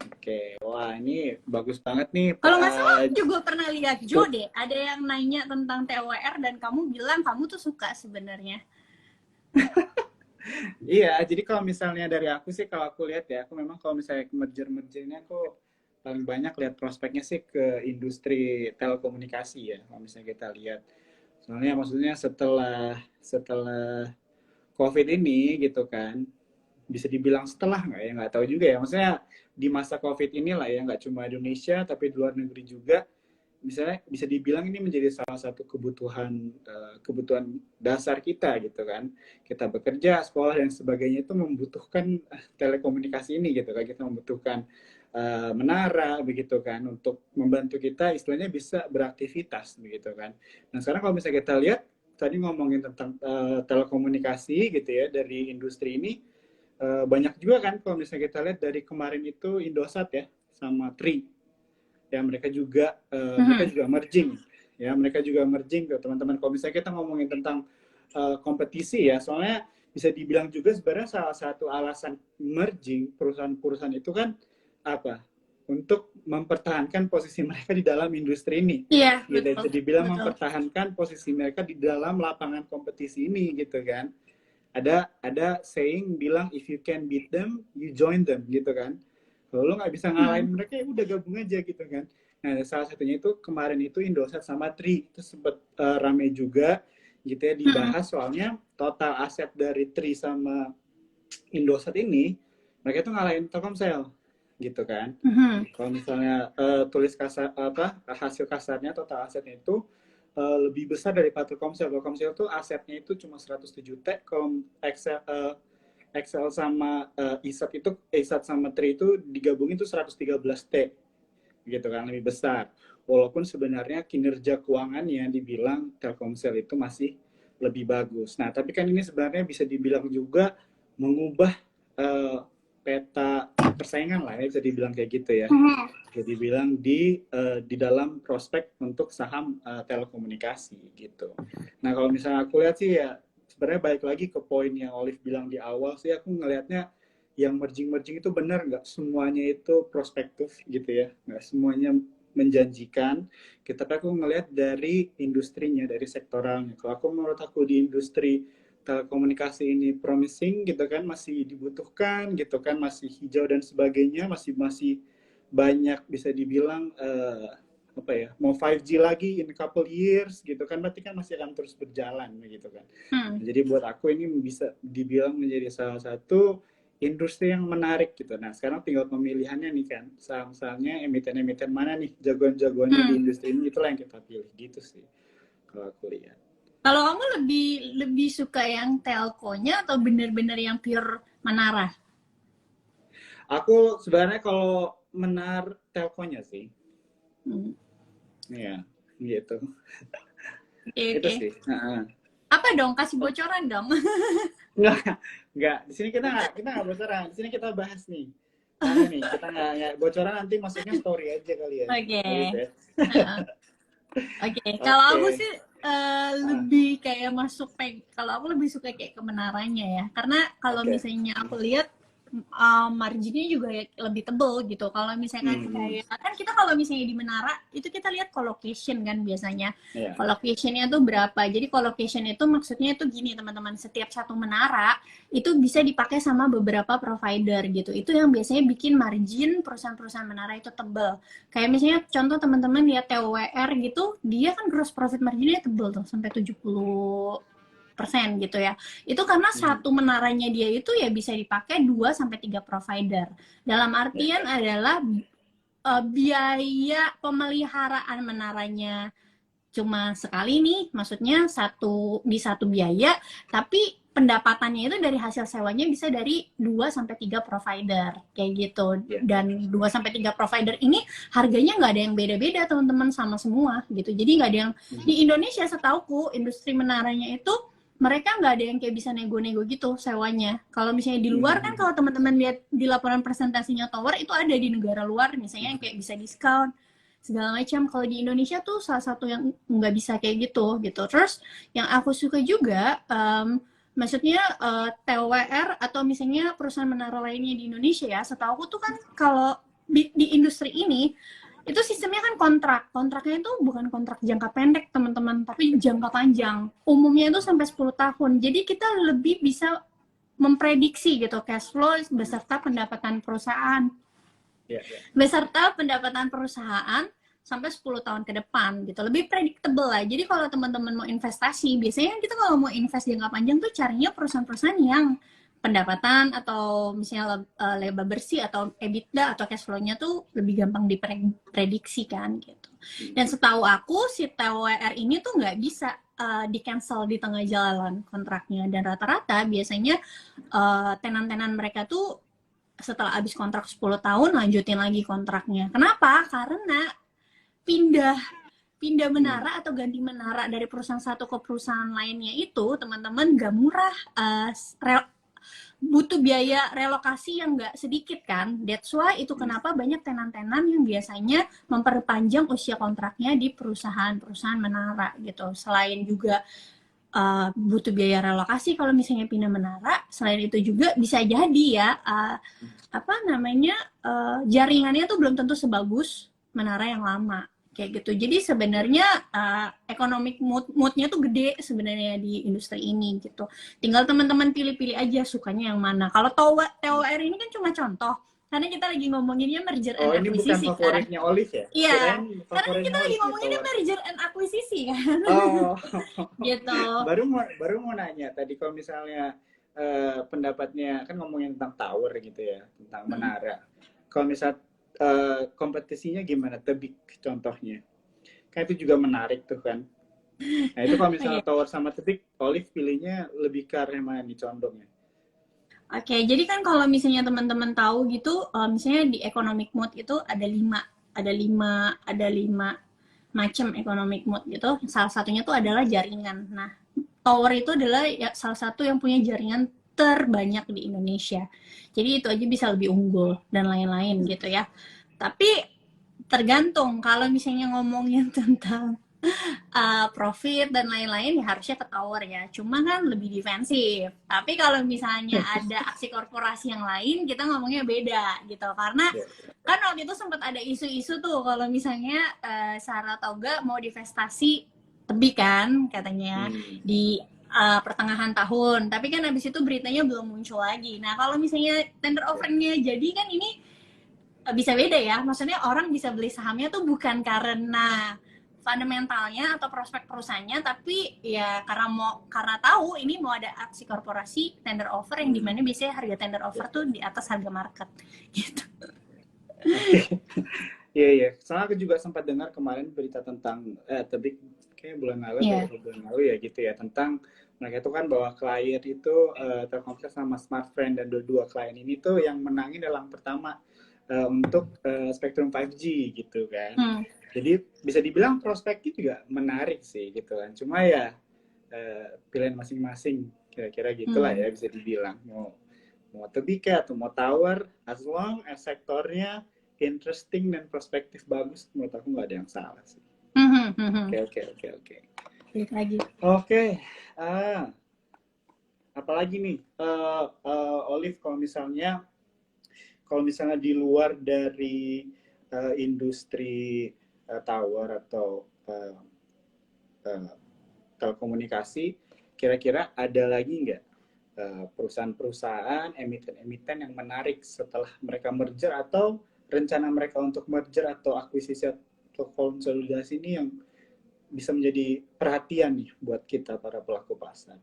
A: Oke, wah ini bagus banget nih.
B: Kalau nggak salah juga pernah lihat Jo deh, ada yang nanya tentang TWR dan kamu bilang kamu tuh suka sebenarnya.
A: Iya, jadi kalau misalnya dari aku sih, kalau aku lihat ya, aku memang kalau misalnya merger-mergernya aku paling banyak lihat prospeknya sih ke industri telekomunikasi ya, kalau misalnya kita lihat. Soalnya maksudnya setelah setelah COVID ini gitu kan, bisa dibilang setelah nggak ya, nggak tahu juga ya. Maksudnya di masa COVID inilah ya, nggak cuma Indonesia tapi di luar negeri juga, misalnya bisa dibilang ini menjadi salah satu kebutuhan dasar kita gitu kan. Kita bekerja, sekolah dan sebagainya itu membutuhkan telekomunikasi ini gitu kan. Kita membutuhkan menara begitu kan untuk membantu kita istilahnya bisa beraktivitas begitu kan. Nah, sekarang kalau misalnya kita lihat tadi ngomongin tentang telekomunikasi gitu ya dari industri ini, banyak juga kan kalau misalnya kita lihat dari kemarin itu Indosat ya sama Tri ya, mereka juga merging ya, mereka juga merging ke teman-teman. Kalau misalnya kita ngomongin tentang kompetisi ya, soalnya bisa dibilang juga sebenarnya salah satu alasan merging perusahaan-perusahaan itu kan apa, untuk mempertahankan posisi mereka di dalam industri ini.
B: Iya,
A: gitu.
B: betul.
A: Jadi bilang
B: betul.
A: mempertahankan posisi mereka di dalam lapangan kompetisi ini gitu kan. Ada saying bilang if you can beat them, you join them gitu kan. Kalau lo nggak bisa ngalahin mereka ya udah gabung aja gitu kan. Nah, salah satunya itu kemarin itu Indosat sama Tri itu sempat rame juga gitu ya dibahas, soalnya total aset dari Tri sama Indosat ini mereka tuh ngalahin Telkomsel gitu kan. Kalau misalnya tulis kasar hasil kasarnya total asetnya itu lebih besar dari Telkomsel. Telkomsel tuh asetnya itu cuma 107 T, kalau Excel sama ISAT sama Tri itu digabungin tuh 113 T gitu kan, lebih besar. Walaupun sebenarnya kinerja keuangannya dibilang Telkomsel itu masih lebih bagus. Nah, tapi kan ini sebenarnya bisa dibilang juga mengubah peta persaingan lah ya, bisa dibilang kayak gitu ya. Jadi bilang di dalam prospek untuk saham telekomunikasi gitu. Nah, kalau misalnya aku lihat sih ya sebenarnya balik lagi ke poin yang Olive bilang di awal sih, aku ngelihatnya yang merging itu benar, nggak semuanya itu prospektif gitu ya, nggak semuanya menjanjikan. Tapi aku ngelihat dari industrinya, dari sektoralnya. Kalau aku menurut aku di industri telekomunikasi ini promising gitu kan, masih dibutuhkan gitu kan, masih hijau dan sebagainya, masih banyak bisa dibilang mau 5G lagi in a couple years gitu kan, berarti kan masih akan terus berjalan gitu kan. Jadi buat aku ini bisa dibilang menjadi salah satu industri yang menarik gitu. Nah, sekarang tinggal pemilihannya nih kan, saham-sahamnya emiten-emiten mana nih jagoan-jagoannya di industri ini, itulah yang kita pilih gitu sih kalau aku lihat.
B: Kalau kamu lebih suka yang telkonya atau bener-bener yang pure menara?
A: Aku sebenarnya kalau telkonya sih. Iya, gitu. Itu sih.
B: Apa dong? Kasih bocoran dong.
A: Enggak. Di sini kita nggak bocoran. Di sini kita bahas nih Soalnya nih kita nggak bocoran, nanti maksudnya story aja kali ya,
B: Oke.
A: Olive ya.
B: Oke, kalau aku
A: Oke.
B: sih
A: Ah,
B: lebih kayak kalau aku lebih suka kayak ke menaranya ya. Karena kalau
A: oke.
B: misalnya aku lihat marginnya juga ya lebih tebel gitu. Kalau misalkan
A: Hmm.
B: kayak kan kita kalau misalnya di menara itu kita lihat colocation kan biasanya.
A: Ya.
B: Colocationnya tuh berapa? Jadi colocation itu maksudnya itu gini teman-teman. Setiap satu menara itu bisa dipakai sama beberapa provider gitu. Itu yang biasanya bikin margin perusahaan-perusahaan menara itu tebel. Kayak misalnya contoh teman-teman lihat TOWR gitu, dia kan gross profit marginnya tebel tuh sampai 70% gitu ya. Itu karena
A: Hmm.
B: satu menaranya dia itu ya bisa dipakai 2 sampai 3 provider. Dalam
A: Ya.
B: artian adalah biaya pemeliharaan menaranya cuma sekali nih, maksudnya satu biaya, tapi pendapatannya itu dari hasil sewanya bisa dari 2 sampai 3 provider kayak gitu.
A: Ya.
B: Dan 2 sampai 3 provider ini harganya nggak ada yang beda-beda teman-teman, sama semua gitu. Jadi nggak ada yang
A: Hmm.
B: di Indonesia, setauku industri menaranya itu mereka nggak ada yang kayak bisa nego-nego gitu sewanya. Kalau misalnya di luar kan,
A: Hmm.
B: kalau teman-teman lihat di laporan presentasinya tower itu ada di negara luar misalnya yang kayak bisa diskon segala macam. Kalau di Indonesia tuh salah satu yang nggak bisa kayak gitu. Terus yang aku suka juga, maksudnya TWR atau misalnya perusahaan menara lainnya di Indonesia ya, setahu aku tuh kan kalau di industri ini itu sistemnya kan kontraknya itu bukan kontrak jangka pendek teman-teman, tapi jangka panjang, umumnya itu sampai 10 tahun. Jadi kita lebih bisa memprediksi gitu cash flow beserta pendapatan perusahaan
A: Ya. Ya.
B: beserta pendapatan perusahaan sampai 10 tahun ke depan gitu. Lebih predictable lah. Jadi kalau teman-teman mau investasi, biasanya kita kalau mau invest jangka panjang tuh carinya perusahaan-perusahaan yang pendapatan atau misalnya laba bersih atau EBITDA atau cash flow-nya tuh lebih gampang diprediksi kan gitu. Dan setahu aku si TWR ini tuh nggak bisa di cancel di tengah jalan kontraknya, dan rata-rata biasanya tenan-tenan mereka tuh setelah habis kontrak 10 tahun lanjutin lagi kontraknya. Kenapa? Karena pindah pindah
A: Hmm.
B: menara atau ganti menara dari perusahaan satu ke perusahaan lainnya itu teman-teman gak murah, butuh biaya relokasi yang gak sedikit kan. That's why itu
A: Hmm.
B: kenapa banyak tenan-tenan yang biasanya memperpanjang usia kontraknya di perusahaan-perusahaan menara gitu. Selain juga butuh biaya relokasi kalau misalnya pindah menara, selain itu juga bisa jadi ya apa namanya jaringannya tuh belum tentu sebagus menara yang lama kayak gitu. Jadi sebenarnya economic moodnya tuh gede sebenarnya di industri ini gitu. Tinggal teman-teman pilih-pilih aja sukanya yang mana. Kalau TOWR ini kan cuma contoh, karena kita lagi ngomonginnya merger
A: Oh,
B: and
A: ini bukan
B: akuisisi kan.
A: favoritnya Olive ya?
B: Iya,
A: Kirain
B: karena kan
A: favoritnya
B: kita lagi
A: Olive nih,
B: ngomonginnya
A: Tower.
B: merger and akuisisi kan.
A: Oh,
B: Gitu.
A: baru mau nanya tadi, kalau misalnya pendapatnya kan ngomongin tentang tower gitu ya, tentang menara. Kalau misal kompetisinya gimana? Tebik contohnya. Kan itu juga menarik tuh kan. Nah, itu kalau
B: Oke.
A: misalnya tower sama tebik, Olive pilihnya lebih ke arah mana nih condongnya?
B: Oke, jadi kan kalau misalnya teman-teman tahu gitu, misalnya di economic mode itu ada lima macam economic mode gitu. Salah satunya tuh adalah jaringan. Nah, tower itu adalah ya, salah satu yang punya jaringan terbanyak di Indonesia. Jadi itu aja bisa lebih unggul dan lain-lain gitu ya. Tapi tergantung kalau misalnya ngomongin tentang profit dan lain-lain ya harusnya ke tower ya. Cuma kan lebih defensif. Tapi kalau misalnya ada aksi korporasi yang lain, kita ngomongnya beda gitu. Karena
A: Ya.
B: kan waktu itu sempat ada isu-isu tuh kalau misalnya Saratoga mau divestasi tebik kan katanya
A: Hmm.
B: di pertengahan tahun. Tapi kan habis itu beritanya belum muncul lagi. Nah kalau misalnya tender offernya jadi kan ini bisa beda ya. Maksudnya orang bisa beli sahamnya tuh bukan karena fundamentalnya atau prospek perusahaannya, tapi ya karena tahu ini mau ada aksi korporasi tender offer yang
A: Hmm.
B: dimana biasanya harga tender offer
A: Ya.
B: tuh di atas harga market gitu.
A: Oke. Iya, iya. Soalnya aku juga sempat dengar kemarin berita tentang tebik kayak bulan lalu atau
B: Iya.
A: beberapa bulan lalu ya gitu ya, tentang mereka itu kan bahwa klien itu Telkomsel sama Smartfren, dan dua klien ini tuh yang menangin dalam pertama untuk spektrum 5G gitu kan.
B: Hmm.
A: Jadi bisa dibilang prospeknya juga menarik sih gitu kan. Cuma ya pilihan masing-masing, kira-kira gitulah
B: Hmm.
A: ya bisa dibilang. Mau mau tebik ya atau mau tower, as long as sektornya interesting dan perspektif bagus, menurut aku nggak ada yang salah sih. Oke, oke, oke, oke.
B: Balik lagi.
A: Oke, apalagi nih, Olive, kalau misalnya di luar dari industri tower atau uh, telekomunikasi, kira-kira ada lagi nggak perusahaan-perusahaan, emiten-emiten yang menarik setelah mereka merger atau rencana mereka untuk merger atau akuisisi atau konsolidasi ini yang bisa menjadi perhatian nih buat kita para pelaku pasar?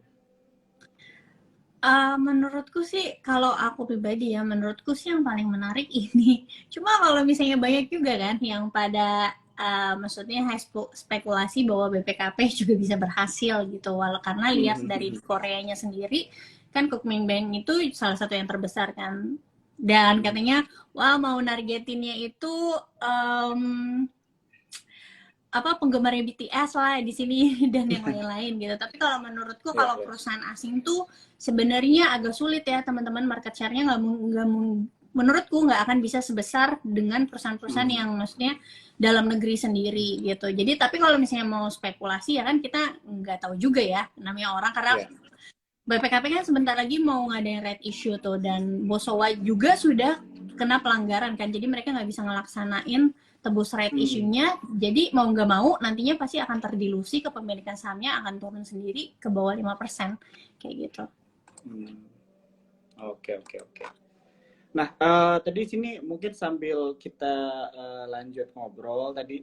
B: Menurutku sih, kalau aku pribadi ya, menurutku sih yang paling menarik ini. Cuma kalau misalnya banyak juga kan yang pada maksudnya spekulasi bahwa BPKP juga bisa berhasil gitu. Walau karena lihat dari di Koreanya sendiri, kan Kookmin Bank itu salah satu yang terbesar kan. Dan katanya, wah mau nargetinnya itu apa penggemarnya BTS lah di sini dan yang lain-lain gitu. Tapi kalau menurutku kalau perusahaan asing tuh sebenarnya agak sulit ya teman-teman, market share-nya menurutku nggak akan bisa sebesar dengan perusahaan-perusahaan yang maksudnya dalam negeri sendiri gitu. Jadi tapi kalau misalnya mau spekulasi ya kan kita nggak tahu juga ya namanya orang, karena BPKP kan sebentar lagi mau ngadain red issue tuh, dan Bosowa juga sudah kena pelanggaran kan, jadi mereka nggak bisa ngelaksanain tebus red issue-nya, jadi mau nggak mau nantinya pasti akan terdilusi, kepemilikan sahamnya akan turun sendiri ke bawah 5%, kayak gitu.
A: Oke. Nah, tadi sini mungkin sambil kita lanjut ngobrol, tadi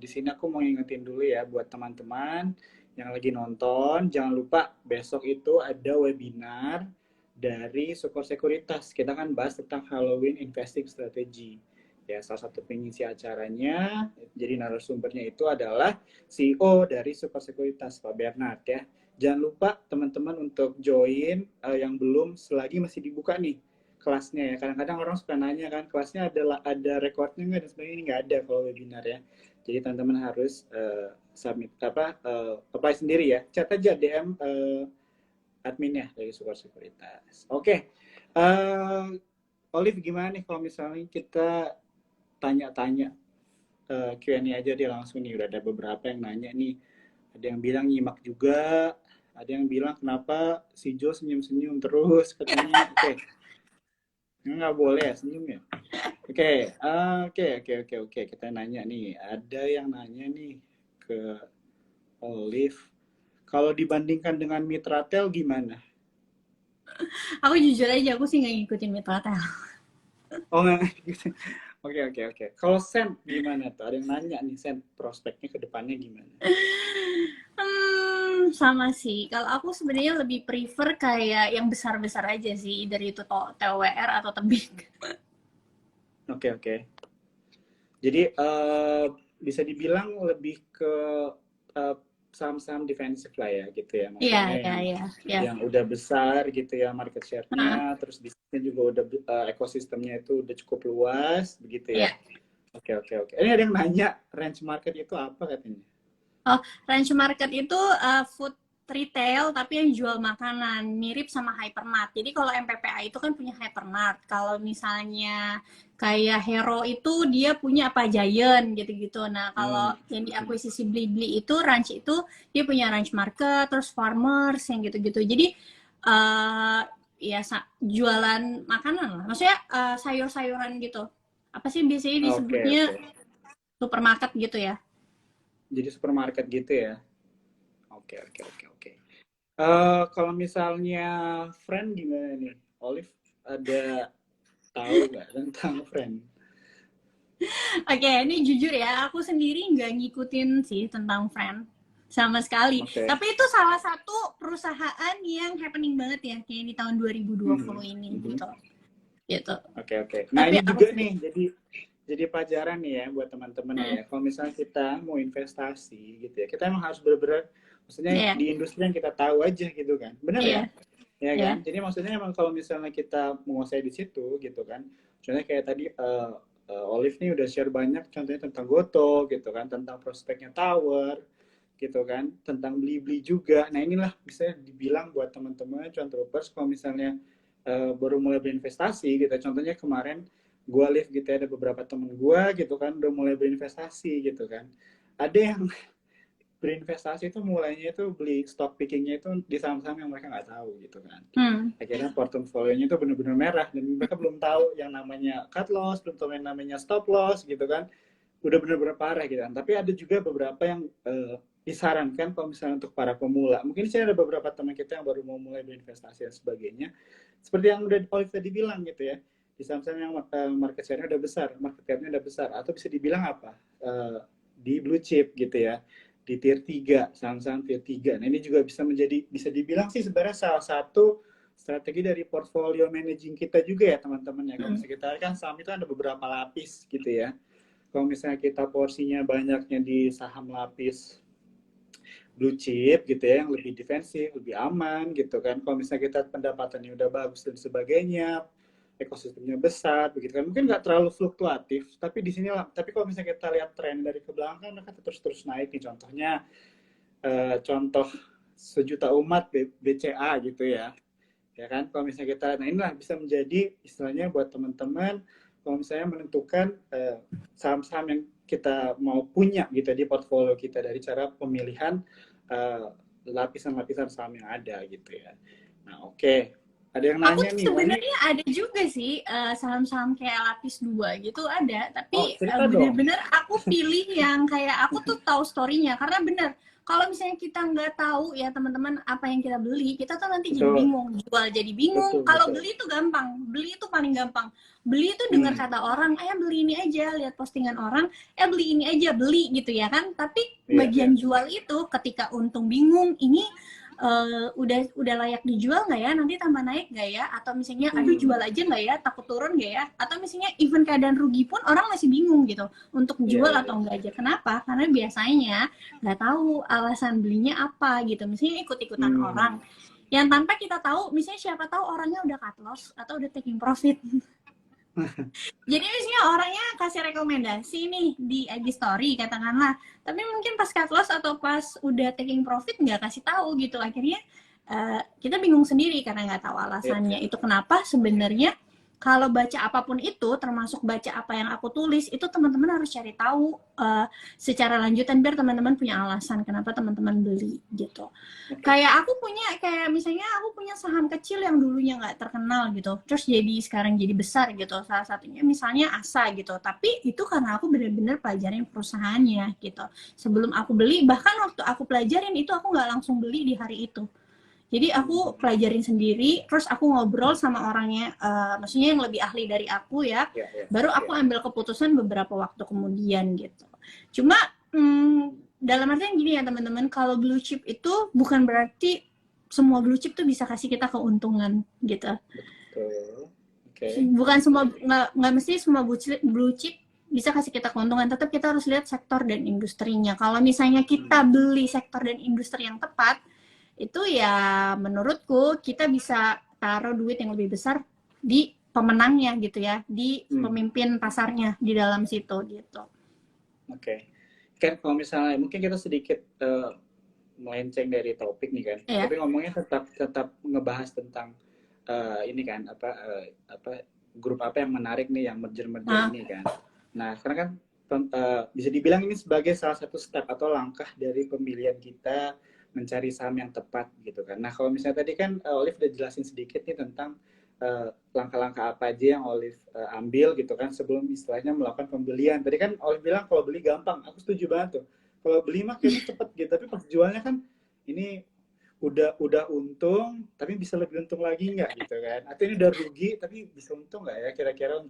A: di sini aku mau ngingetin dulu ya buat teman-teman yang lagi nonton, jangan lupa besok itu ada webinar dari Sukor Sekuritas. Kita kan bahas tentang Halloween Investing Strategy. Ya, salah satu pengisi acaranya, jadi narasumbernya itu adalah CEO dari Sukor Sekuritas, Pak Bernard ya. Jangan lupa teman-teman untuk join yang belum, selagi masih dibuka nih kelasnya ya. Kadang-kadang orang suka nanya kan, kelasnya ada recordnya nggak, dan sebagainya. Ini nggak ada kalau webinar ya. Jadi teman-teman harus apply sendiri ya. Chat aja DM adminnya dari Sukor Sekuritas. Oke. Olive, gimana nih kalau misalnya kita tanya-tanya Q&A aja dia langsung nih. Udah ada beberapa yang nanya nih. Ada yang bilang nyimak juga, ada yang bilang kenapa si Jo senyum-senyum terus katanya. Oke. Nggak boleh ya senyum ya. Oke. Kita nanya nih. Ada yang nanya nih ke Olive. Kalau dibandingkan dengan Mitratel gimana?
B: Aku jujur aja, aku sih nggak ngikutin Mitratel.
A: Oh nggak gitu. Oke. Kalau Sen gimana tuh? Ada yang nanya nih, Sen, prospeknya ke depannya gimana?
B: Sama sih. Kalau aku sebenarnya lebih prefer kayak yang besar-besar aja sih, dari itu TWR atau tebik.
A: Oke. Jadi bisa dibilang lebih ke saham-saham defensif lah ya gitu ya. Maksudnya yang udah besar gitu ya market share-nya, terus di sini juga udah ekosistemnya itu udah cukup luas begitu ya. Oke. Ini ada yang nanya range market itu apa katanya?
B: Oh, range market itu food retail tapi yang jual makanan, mirip sama hypermart. Jadi kalau MPPA itu kan punya hypermart. Kalau misalnya kayak Hero itu dia punya apa, Giant gitu-gitu. Nah, kalau yang diakuisisi Blibli itu range itu dia punya range market, terus farmers yang gitu-gitu. Jadi ya jualan makanan lah. Maksudnya sayur-sayuran gitu. Apa sih biasanya disebutnya supermarket gitu ya?
A: Jadi supermarket gitu ya. Oke. Kalau misalnya friend gimana nih? Olive ada tahu nggak tentang friend?
B: Oke, ini jujur ya, aku sendiri nggak ngikutin sih tentang friend sama sekali. Tapi itu salah satu perusahaan yang happening banget ya, kayak di tahun 2020 ini gitu.
A: Oke. Nah, tapi ini juga nih, jadi pelajaran nih ya buat teman-teman ya. Kalau misalnya kita mau investasi gitu ya, kita emang harus benar-benar, maksudnya di industri yang kita tahu aja gitu kan. Benar ya? Ya kan? Jadi maksudnya emang kalau misalnya kita menguasai di situ gitu kan. Contohnya kayak tadi Olive nih udah share banyak contohnya tentang Goto gitu kan, tentang prospeknya Tower gitu kan, tentang Blibli juga. Nah, inilah bisa dibilang buat teman-teman cuan troopers, kalau misalnya baru mulai berinvestasi gitu. Contohnya kemarin gue live gitu ya, ada beberapa temen gue gitu kan udah mulai berinvestasi gitu kan. Ada yang berinvestasi itu mulainya itu beli stock pickingnya itu di saham-saham yang mereka nggak tahu gitu kan. Akhirnya portofolionya itu benar-benar merah dan mereka belum tahu yang namanya cut loss, belum tahu yang namanya stop loss gitu kan. Udah benar-benar parah gitu kan. Tapi ada juga beberapa yang disarankan kalau misalnya untuk para pemula. Mungkin sih ada beberapa teman kita yang baru mau mulai berinvestasi dan sebagainya. Seperti yang udah Olive tadi bilang gitu ya. Di saham-saham yang market share-nya udah besar, market cap-nya udah besar, atau bisa dibilang apa? Di blue chip gitu ya, di tier 3, saham-saham tier 3. Nah, ini juga bisa dibilang sih sebenarnya salah satu strategi dari portfolio managing kita juga ya, teman-teman ya. Kalau misalnya kita kan saham itu ada beberapa lapis gitu ya. Kalau misalnya kita porsinya banyaknya di saham lapis blue chip gitu ya, yang lebih defensif, lebih aman gitu kan. Kalau misalnya kita pendapatannya udah bagus dan sebagainya, ekosistemnya besar begitu kan, mungkin nggak terlalu fluktuatif, tapi di sini lah. Tapi kalau misalnya kita lihat tren dari ke belakang, mereka terus naik nih. Contohnya contoh sejuta umat BCA gitu ya kan. Kalau misalnya kita, nah inilah bisa menjadi istilahnya buat teman-teman kalau misalnya menentukan saham-saham yang kita mau punya gitu di portfolio kita dari cara pemilihan lapisan-lapisan saham yang ada gitu ya. Nah oke. Ada yang
B: Aku
A: nanya
B: tuh
A: nih,
B: sebenarnya ada juga sih saham-saham kayak lapis 2 gitu ada,
A: oh
B: tapi
A: cerita dong.
B: bener-bener aku pilih yang kayak aku tuh tahu story-nya, karena bener kalau misalnya kita nggak tahu ya teman-teman apa yang kita beli, kita tuh nanti jadi
A: Betul,
B: bingung, jual jadi bingung.
A: betul,
B: Kalau
A: betul.
B: beli itu gampang, beli itu paling gampang. Beli itu dengar kata orang, beli ini aja, lihat postingan orang, beli ini aja, beli gitu ya kan. Tapi
A: Iya, iya.
B: bagian jual itu ketika untung bingung, ini udah layak dijual nggak ya, nanti tambah naik nggak ya, atau misalnya aduh jual aja nggak ya, takut turun nggak ya, atau misalnya even keadaan rugi pun orang masih bingung gitu untuk
A: Iya,
B: jual
A: iya,
B: atau
A: iya.
B: enggak aja. Kenapa? Karena biasanya nggak tahu alasan belinya apa gitu, misalnya ikut-ikutan orang yang tanpa kita tahu, misalnya siapa tahu orangnya udah cut loss atau udah taking profit. Jadi misalnya orangnya kasih rekomendasi nih di IG story katakanlah, tapi mungkin pas cut loss atau pas udah taking profit nggak kasih tahu gitu. Akhirnya kita bingung sendiri karena nggak tahu
A: Iya,
B: alasannya
A: iya.
B: itu kenapa. Sebenarnya kalau baca apapun itu, termasuk baca apa yang aku tulis, itu teman-teman harus cari tahu secara lanjutan biar teman-teman punya alasan kenapa teman-teman beli gitu. Kayak misalnya aku punya saham kecil yang dulunya nggak terkenal gitu, terus jadi sekarang jadi besar gitu. Salah satunya misalnya Asa gitu, tapi itu karena aku benar-benar pelajarin perusahaannya gitu. Sebelum aku beli, bahkan waktu aku pelajarin itu aku nggak langsung beli di hari itu. Jadi aku pelajarin sendiri, terus aku ngobrol sama orangnya, maksudnya yang lebih ahli dari aku ya,
A: Iya, iya.
B: baru aku ambil keputusan beberapa waktu kemudian gitu. Cuma dalam artian gini ya teman-teman, kalau blue chip itu bukan berarti semua blue chip tuh bisa kasih kita keuntungan gitu.
A: Betul. Oke.
B: Bukan semua, nggak mesti semua blue chip bisa kasih kita keuntungan, tetap kita harus lihat sektor dan industrinya. Kalau misalnya kita beli sektor dan industri yang tepat, itu ya menurutku kita bisa taruh duit yang lebih besar di pemenangnya gitu ya, di pemimpin pasarnya di dalam situ gitu.
A: Oke. Kan kalau misalnya mungkin kita sedikit melenceng dari topik nih kan, tapi ngomongnya tetap ngebahas tentang ini kan apa grup apa yang menarik nih, yang merger ini kan. Nah sekarang kan bisa dibilang ini sebagai salah satu step atau langkah dari pemilihan kita mencari saham yang tepat gitu kan. Nah kalau misalnya tadi kan Olive udah jelasin sedikit nih tentang langkah-langkah apa aja yang Olive ambil gitu kan sebelum istilahnya melakukan pembelian. Tadi kan Olive bilang kalau beli gampang, aku setuju banget tuh. Kalau beli mah kayaknya cepet gitu, tapi pas jualnya kan ini udah untung tapi bisa lebih untung lagi nggak gitu kan, atau ini udah rugi tapi bisa untung nggak ya kira-kira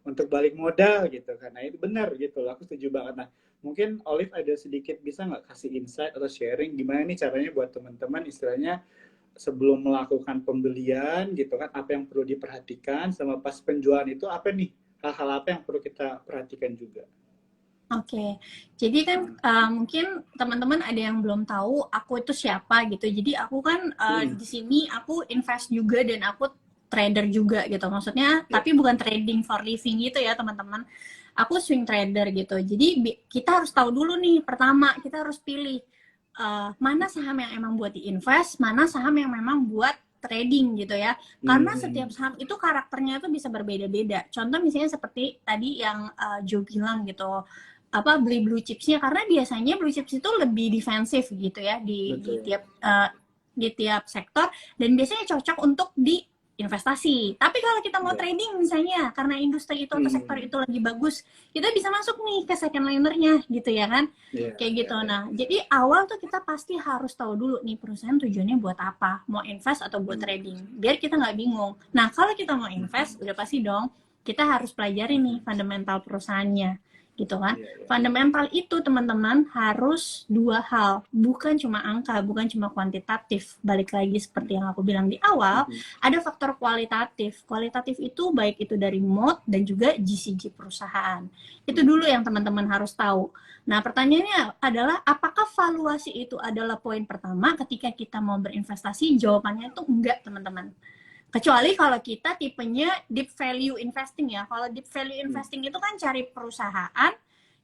A: untuk balik modal gitu kan. Nah itu benar gitu loh, aku setuju banget. Nah mungkin Olive ada sedikit bisa nggak kasih insight atau sharing gimana nih caranya buat teman-teman istilahnya sebelum melakukan pembelian gitu kan, apa yang perlu diperhatikan, sama pas penjualan itu apa nih hal-hal apa yang perlu kita perhatikan juga.
B: Oke, jadi kan mungkin teman-teman ada yang belum tahu aku itu siapa gitu. Jadi aku kan di sini aku invest juga dan aku trader juga gitu. Maksudnya, tapi bukan trading for living gitu ya teman-teman. Aku swing trader gitu. Jadi kita harus tahu dulu nih. Pertama kita harus pilih mana saham yang emang buat diinvest, mana saham yang memang buat trading gitu ya. Karena setiap
A: Hmm.
B: saham itu karakternya itu bisa berbeda-beda. Contoh misalnya seperti tadi yang Joe bilang gitu, apa beli blue chipsnya, karena biasanya blue chips itu lebih defensif gitu ya
A: Betul.
B: di tiap sektor, dan biasanya cocok untuk di investasi. Tapi kalau kita mau
A: Ya.
B: trading misalnya, karena industri itu atau sektor
A: Hmm.
B: itu lagi bagus, kita bisa masuk nih ke second linernya gitu ya kan,
A: Ya,
B: kayak
A: ya,
B: gitu.
A: ya.
B: Nah, jadi awal tuh kita pasti harus tahu dulu nih perusahaan tujuannya buat apa, mau invest atau buat
A: Hmm.
B: trading, biar kita nggak bingung. Nah, kalau kita mau invest,
A: Hmm.
B: udah pasti dong kita harus pelajari nih fundamental perusahaannya, gitu kan.
A: Ya, ya.
B: Fundamental itu teman-teman harus dua hal, bukan cuma angka, bukan cuma kuantitatif. Balik lagi seperti yang aku bilang di awal,
A: Hmm.
B: ada faktor kualitatif. Kualitatif itu baik itu dari MOD dan juga GCG perusahaan. Itu dulu yang teman-teman harus tahu. Nah, pertanyaannya adalah apakah valuasi itu adalah poin pertama ketika kita mau berinvestasi? Jawabannya itu enggak, teman-teman. Kecuali kalau kita tipenya deep value investing ya. Kalau deep value
A: Hmm.
B: investing itu kan cari perusahaan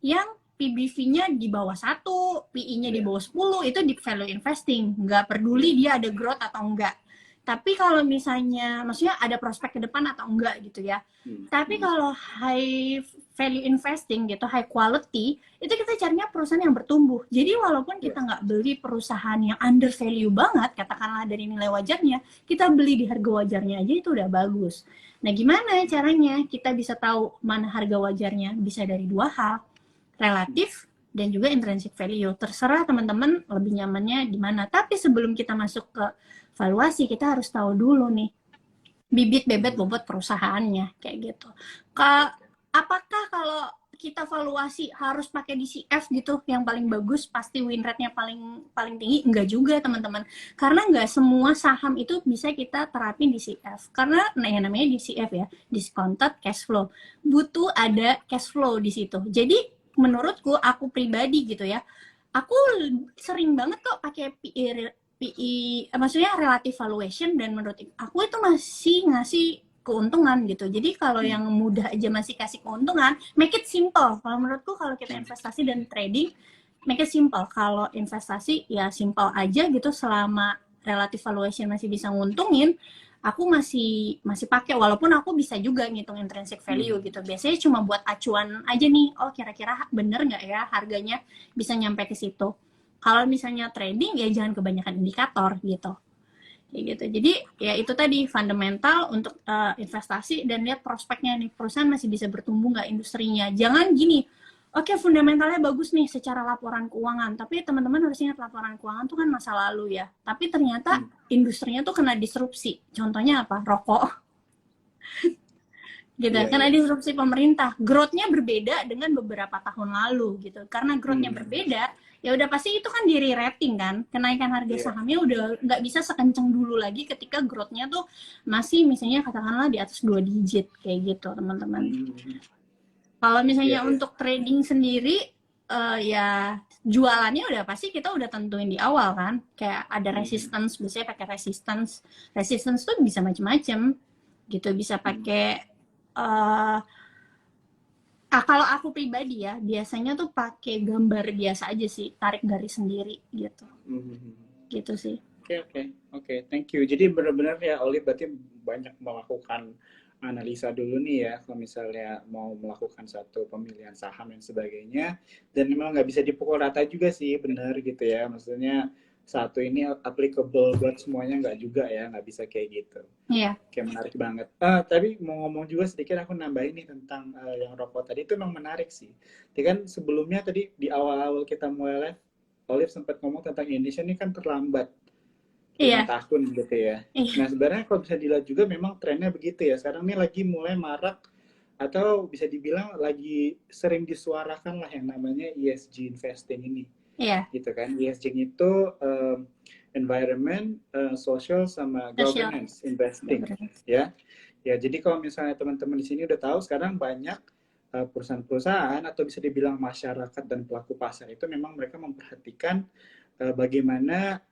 B: yang PBV-nya di bawah 1, PI-nya di
A: Ya.
B: bawah 10, itu deep value investing. Nggak peduli
A: Ya.
B: dia ada growth atau enggak. Tapi kalau misalnya, maksudnya ada prospek ke depan atau enggak gitu ya.
A: Hmm.
B: Tapi
A: Hmm.
B: kalau high value investing gitu, high quality, itu kita carinya perusahaan yang bertumbuh. Jadi walaupun
A: Ya.
B: kita nggak beli perusahaan yang under value banget, katakanlah dari nilai wajarnya, kita beli di harga wajarnya aja itu udah bagus. Nah, gimana caranya kita bisa tahu mana harga wajarnya? Bisa dari dua hal, relatif dan juga intrinsic value. Terserah teman-teman lebih nyamannya di mana. Tapi sebelum kita masuk ke valuasi, kita harus tahu dulu nih bibit bebet
A: Hmm.
B: bobot perusahaannya kayak gitu.
A: Oke, oke.
B: Apakah kalau kita valuasi harus pakai DCF gitu yang paling bagus pasti win rate-nya paling paling tinggi? Enggak juga teman-teman, karena enggak semua saham itu bisa kita terapin DCF, karena nah yang namanya DCF ya, discounted cash flow, butuh ada cash flow di situ. Jadi menurutku, aku pribadi gitu ya, aku sering banget kok pakai maksudnya relative valuation, dan menurut aku itu masih ngasih keuntungan gitu. Jadi kalau
A: Hmm.
B: yang mudah aja masih kasih keuntungan, make it simple. Kalau menurutku kalau kita
A: Hmm.
B: investasi dan trading, make it simple. Kalau investasi ya simple aja gitu, selama relative valuation masih bisa nguntungin, aku masih masih pakai, walaupun aku bisa juga ngitung intrinsic value
A: Hmm.
B: gitu. Biasanya cuma buat acuan aja nih, oh kira-kira bener nggak ya harganya bisa nyampe ke situ. Kalau misalnya trading ya jangan kebanyakan indikator gitu. Kayak gitu. Jadi ya itu tadi fundamental untuk investasi, dan lihat prospeknya nih, perusahaan masih bisa bertumbuh nggak industrinya. Jangan gini, oke fundamentalnya bagus nih secara laporan keuangan, tapi teman-teman harus ingat laporan keuangan tuh kan masa lalu ya. Tapi ternyata
A: Hmm.
B: industrinya tuh kena disrupsi. Contohnya apa? Rokok gitu,
A: Iya,
B: karena
A: iya.
B: disrupsi pemerintah, growth-nya berbeda dengan beberapa tahun lalu gitu. Karena growth-nya
A: Hmm.
B: berbeda, ya udah pasti itu kan di rating kan, kenaikan harga
A: Iya.
B: sahamnya udah nggak bisa sekencang dulu lagi ketika growth-nya tuh masih misalnya katakanlah di atas 2 digit kayak gitu teman-teman.
A: Hmm.
B: Kalau
A: Iya,
B: misalnya
A: iya.
B: untuk trading sendiri, ya jualannya udah pasti kita udah tentuin di awal kan, kayak ada
A: Hmm.
B: resistance, biasanya pakai resistance. Resistance tuh bisa macam-macam gitu, bisa
A: Hmm.
B: pakai uh, kalau aku pribadi ya, biasanya tuh pakai gambar biasa aja sih, tarik garis sendiri gitu.
A: Hmm.
B: Gitu sih.
A: Oke, oke, oke, thank you. Jadi benar-benar ya, Oli berarti banyak melakukan analisa dulu nih ya, kalau misalnya mau melakukan satu pemilihan saham dan sebagainya. Dan memang nggak bisa dipukul rata juga sih, benar gitu ya. Maksudnya satu ini applicable buat semuanya nggak juga ya, nggak bisa kayak gitu.
B: Iya.
A: Oke, menarik banget. Tapi mau ngomong juga sedikit, aku nambahin nih tentang yang rokok tadi, itu memang menarik sih. Jadi kan sebelumnya tadi di awal-awal kita mulai live, Olive sempat ngomong tentang Indonesia ini kan terlambat 5 tahun gitu ya.
B: Iya.
A: Nah sebenarnya kalau bisa dilihat juga memang trennya begitu ya. Sekarang ini lagi mulai marak atau bisa dibilang lagi sering disuarakan lah yang namanya ESG investing ini,
B: Iya.
A: gitu kan. ESG itu environment, social sama
B: Sosial.
A: governance investing, ya. Ya jadi kalau misalnya teman-teman di sini udah tahu sekarang banyak perusahaan-perusahaan atau bisa dibilang masyarakat dan pelaku pasar itu memang mereka memperhatikan bagaimana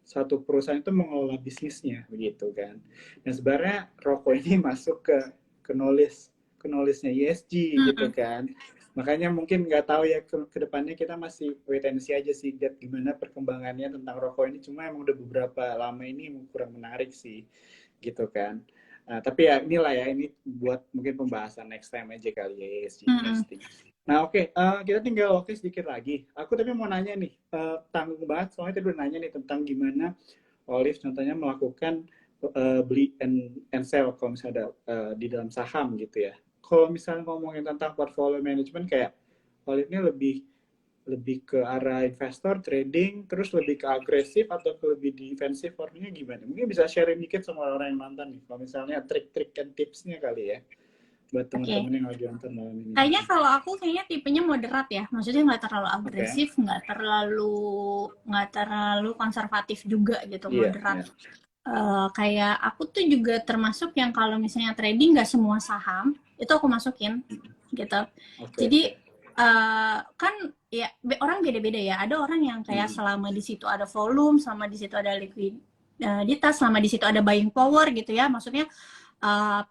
A: satu perusahaan itu mengelola bisnisnya begitu kan. Dan sebenarnya rokok ini masuk ke knowledge-nya ESG gitu kan. Makanya mungkin nggak tahu ya ke depannya, kita masih wait and see aja sih, lihat gimana perkembangannya tentang rokok ini. Cuma emang udah beberapa lama ini emang kurang menarik sih, gitu kan. Tapi ya inilah ya, ini buat mungkin pembahasan next time aja kali ya, ESG
B: Mm-mm.
A: investing. Nah oke, kita tinggal waktu sedikit lagi. Aku tapi mau nanya nih, tanggung banget soalnya tadi udah nanya nih tentang gimana Olive contohnya melakukan beli and sell kalau misalnya ada di dalam saham gitu ya. Kalau misalnya ngomongin tentang portfolio management, kayak Olive ini lebih lebih ke arah investor, trading, terus lebih ke agresif atau ke lebih defensif, warnanya gimana? Mungkin bisa sharing dikit sama orang yang nonton nih, kalau misalnya trik-trik dan tipsnya kali ya, buat
B: Oke.
A: teman-teman yang lagi nonton malam ini.
B: Kayaknya kalau aku kayaknya tipenya moderat ya, maksudnya nggak terlalu
A: Oke.
B: agresif, nggak terlalu konservatif juga gitu,
A: Iya,
B: moderat.
A: iya.
B: Kayak aku tuh juga termasuk yang kalau misalnya trading nggak semua saham itu aku masukin gitu.
A: Oke,
B: Jadi
A: oke.
B: kan ya orang beda-beda ya. Ada orang yang kayak
A: Hmm.
B: selama di situ ada volume, selama di situ ada likuiditas, selama di situ ada buying power gitu ya. Maksudnya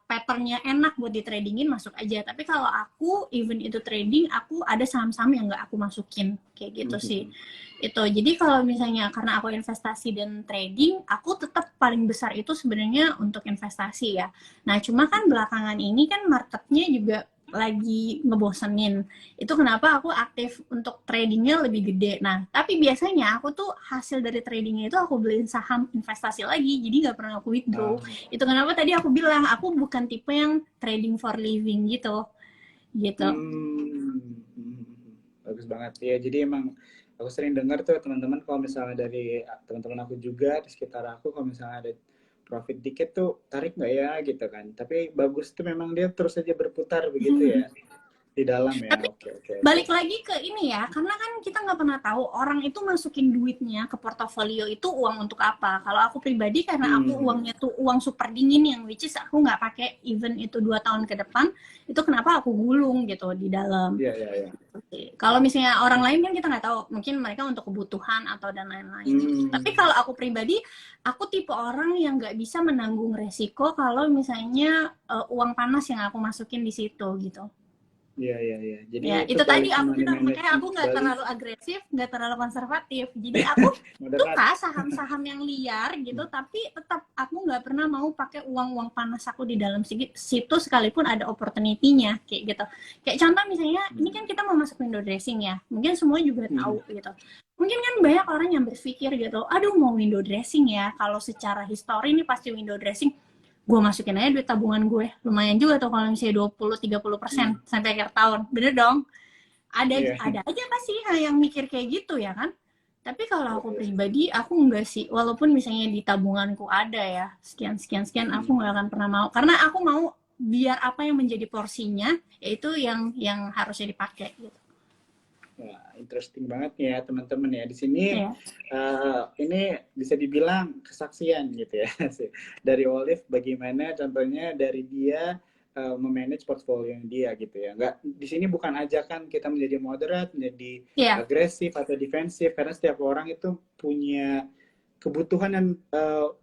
B: patternnya enak buat di tradingin, masuk aja. Tapi kalau aku even itu trading, aku ada saham-saham yang nggak aku masukin kayak gitu sih.
A: Hmm.
B: Itu jadi kalau misalnya karena aku investasi dan trading, aku tetap paling besar itu sebenarnya untuk investasi ya. Nah cuma kan belakangan ini kan marketnya juga lagi ngebosenin. Itu kenapa aku aktif untuk tradingnya lebih gede. Nah, tapi biasanya aku tuh hasil dari tradingnya itu aku beliin saham investasi lagi, jadi nggak pernah aku withdraw.
A: Ah.
B: Itu kenapa tadi aku bilang aku bukan tipe yang trading for living gitu. Gitu.
A: Hmm. Bagus banget ya. Jadi emang aku sering dengar tuh teman-teman, kalau misalnya dari teman-teman aku juga di sekitar aku, kalau misalnya ada profit dikit tuh tarik nggak ya gitu kan. Tapi bagus tuh memang dia terus aja berputar begitu ya di dalam ya.
B: Tapi
A: Oke, oke, oke.
B: balik lagi ke ini ya, karena kan kita nggak pernah tahu orang itu masukin duitnya ke portofolio itu uang untuk apa. Kalau aku pribadi, karena aku
A: Hmm.
B: uangnya tuh uang super dingin yang which is aku nggak pakai even itu 2 tahun ke depan, itu kenapa aku gulung gitu di dalam.
A: Iya, iya, iya.
B: Kalau misalnya orang lain kan kita nggak tahu, mungkin mereka untuk kebutuhan atau dan lain-lain gitu.
A: Hmm.
B: Tapi kalau aku pribadi, aku tipe orang yang nggak bisa menanggung resiko kalau misalnya uang panas yang aku masukin di situ gitu.
A: Iya, iya, iya. Jadi
B: Ya,
A: itu
B: itu tadi
A: quality
B: aku
A: money
B: bilang, makanya
A: management
B: aku nggak
A: kembali
B: terlalu agresif, nggak terlalu konservatif. Jadi aku
A: moderat.
B: suka saham-saham yang liar gitu, tapi tetap aku nggak pernah mau pakai uang-uang panas aku di dalam situ sekalipun ada opportunity-nya kayak gitu. Kayak contoh misalnya, ini kan kita mau masuk window dressing ya, mungkin semua juga
A: Hmm.
B: tahu gitu. Mungkin kan banyak orang yang berpikir gitu, aduh mau window dressing ya, kalau secara histori ini pasti window dressing, gue masukin aja duit tabungan gue, lumayan juga tuh kalau misalnya 20-30%
A: Hmm.
B: sampai akhir tahun, bener dong. ada
A: Iya.
B: ada aja pasti yang mikir kayak gitu ya kan. Tapi kalau
A: Iya,
B: aku
A: iya.
B: pribadi, aku enggak sih, walaupun misalnya di tabunganku ada ya sekian sekian sekian, aku
A: Hmm.
B: nggak akan pernah mau, karena aku mau biar apa yang menjadi porsinya yaitu yang harusnya dipakai gitu
A: Wah, interesting banget ya teman-teman ya. Di sini
B: ya.
A: ini bisa dibilang kesaksian gitu ya dari Olive, bagaimana contohnya dari dia memanage portfolio dia gitu ya. Nggak, di sini bukan ajakan kita menjadi moderat, menjadi
B: Ya,
A: agresif atau defensif, karena setiap orang itu punya kebutuhan dan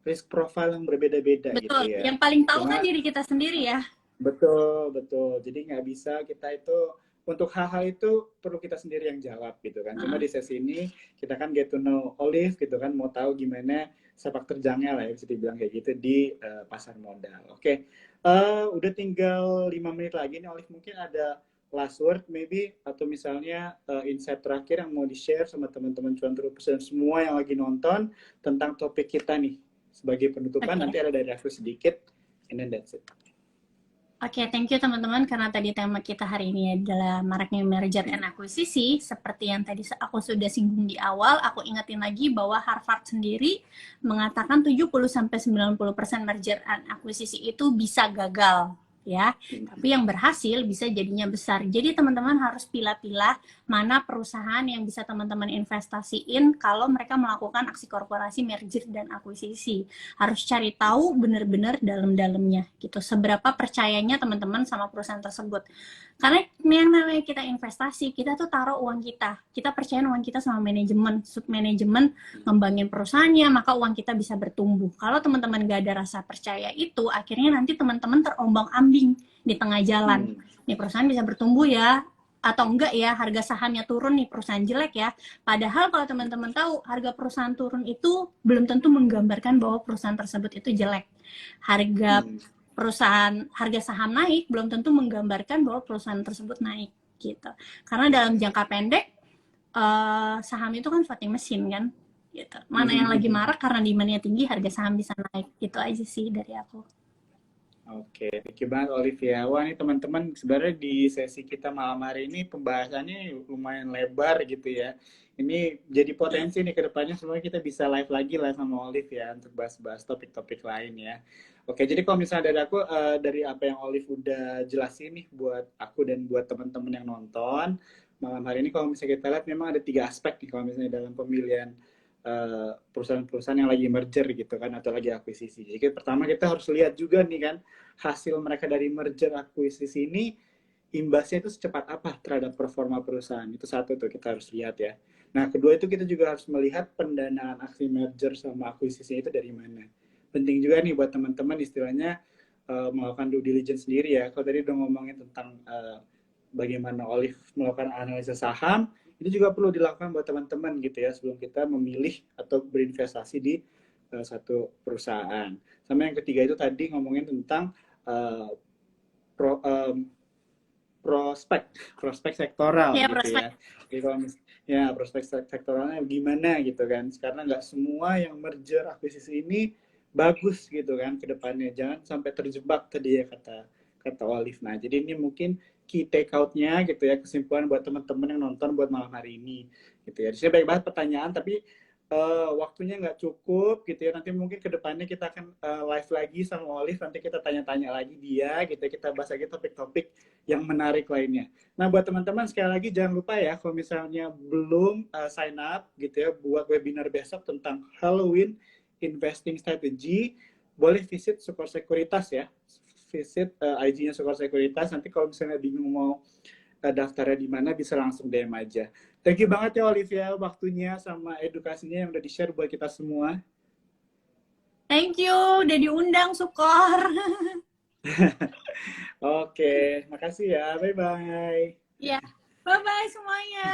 A: risk profile yang berbeda-beda gitu
B: betul.
A: ya.
B: Yang paling tahu kan
A: Cuma
B: diri kita sendiri ya.
A: betul, betul. Jadi nggak bisa kita itu, untuk hal-hal itu perlu kita sendiri yang jawab gitu kan. Cuma
B: Nah,
A: di sesi ini kita kan get to know Olive gitu kan, mau tahu gimana sepak terjangnya lah ya, bisa dibilang kayak gitu di pasar modal. Oke, udah tinggal 5 menit lagi nih Olive, mungkin ada last word maybe, atau misalnya insight terakhir yang mau di-share sama teman-teman cuan terus dan semua yang lagi nonton tentang topik kita nih. Sebagai penutupan
B: oke.
A: nanti ada dari aku sedikit, and then that's it.
B: Oke, thank you teman-teman, karena tadi tema kita hari ini adalah maraknya merger and akuisisi. Seperti yang tadi aku sudah singgung di awal, aku ingetin lagi bahwa Harvard sendiri mengatakan 70-90% merger and akuisisi itu bisa gagal, ya. Tapi yang berhasil bisa jadinya besar. Jadi teman-teman harus pilah-pilah mana perusahaan yang bisa teman-teman investasiin kalau mereka melakukan aksi korporasi merger dan akuisisi. Harus cari tahu benar-benar dalam-dalamnya gitu, seberapa percayanya teman-teman sama perusahaan tersebut. Karena yang namanya kita investasi, kita tuh taruh uang kita percaya uang kita sama manajemen, submanajemen ngembangin perusahaannya, maka uang kita bisa bertumbuh. Kalau teman-teman gak ada rasa percaya itu, akhirnya nanti teman-teman terombang-ambing di tengah jalan. Nih perusahaan bisa bertumbuh ya, atau enggak ya harga sahamnya turun nih perusahaan jelek ya. Padahal kalau teman-teman tahu harga perusahaan turun itu belum tentu menggambarkan bahwa perusahaan tersebut itu jelek. Harga
A: Hmm.
B: harga saham naik belum tentu menggambarkan bahwa perusahaan tersebut naik gitu. Karena dalam jangka pendek saham itu kan voting mesin kan gitu. Mana yang lagi marak karena demand-nya tinggi harga saham bisa naik. Itu aja sih dari aku.
A: Oke, thank you banget Olivia. Wah, nih teman-teman, sebenarnya di sesi kita malam hari ini pembahasannya lumayan lebar gitu ya. Ini jadi potensi nih ke depannya semoga kita bisa live sama Olive ya untuk bahas-bahas topik-topik lain ya. Oke, jadi kalau misalnya dari aku, dari apa yang Olive udah jelasin nih buat aku dan buat teman-teman yang nonton, malam hari ini kalau misalnya kita lihat memang ada 3 aspek nih kalau misalnya dalam pemilihan perusahaan-perusahaan yang lagi merger gitu kan atau lagi akuisisi. Jadi pertama kita harus lihat juga nih kan hasil mereka dari merger akuisisi ini imbasnya itu secepat apa terhadap performa perusahaan. Itu satu tuh kita harus lihat ya. Nah, kedua itu kita juga harus melihat pendanaan aksi merger sama akuisisi itu dari mana. Penting juga nih buat teman-teman istilahnya melakukan due diligence sendiri ya. Kalau tadi udah ngomongin tentang bagaimana Olive melakukan analisa saham, itu juga perlu dilakukan buat teman-teman gitu ya sebelum kita memilih atau berinvestasi di satu perusahaan. Sama yang ketiga itu tadi ngomongin tentang uh, pro, prospek sektoral
B: Ya,
A: gitu
B: prospek.
A: ya. Jadi kalau ya prospek sektoralnya gimana gitu kan? Karena nggak semua yang merger akuisisi ini bagus gitu kan ke depannya. Jangan sampai terjebak tadi ya kata kata Olive. Nah, jadi ini mungkin key take out-nya gitu ya, kesimpulan buat teman-teman yang nonton buat malam hari ini gitu ya. Di sini banyak banget pertanyaan tapi waktunya nggak cukup gitu ya. Nanti mungkin ke depannya kita akan live lagi sama Olive, nanti kita tanya-tanya lagi dia gitu ya. Kita bahas lagi topik-topik yang menarik lainnya. Nah, buat teman-teman sekali lagi jangan lupa ya kalau misalnya belum sign up gitu ya buat webinar besok tentang Halloween Investing Strategy, boleh visit Sukor Sekuritas ya. Visit IG-nya Sukor Sekuritas. Nanti kalau misalnya bingung mau daftarnya di mana bisa langsung DM aja. Thank you banget ya Olivia waktunya sama edukasinya yang udah di-share buat kita semua.
B: Thank you udah diundang Sukor.
A: Oke, makasih ya. Bye-bye.
B: Ya, bye bye semuanya.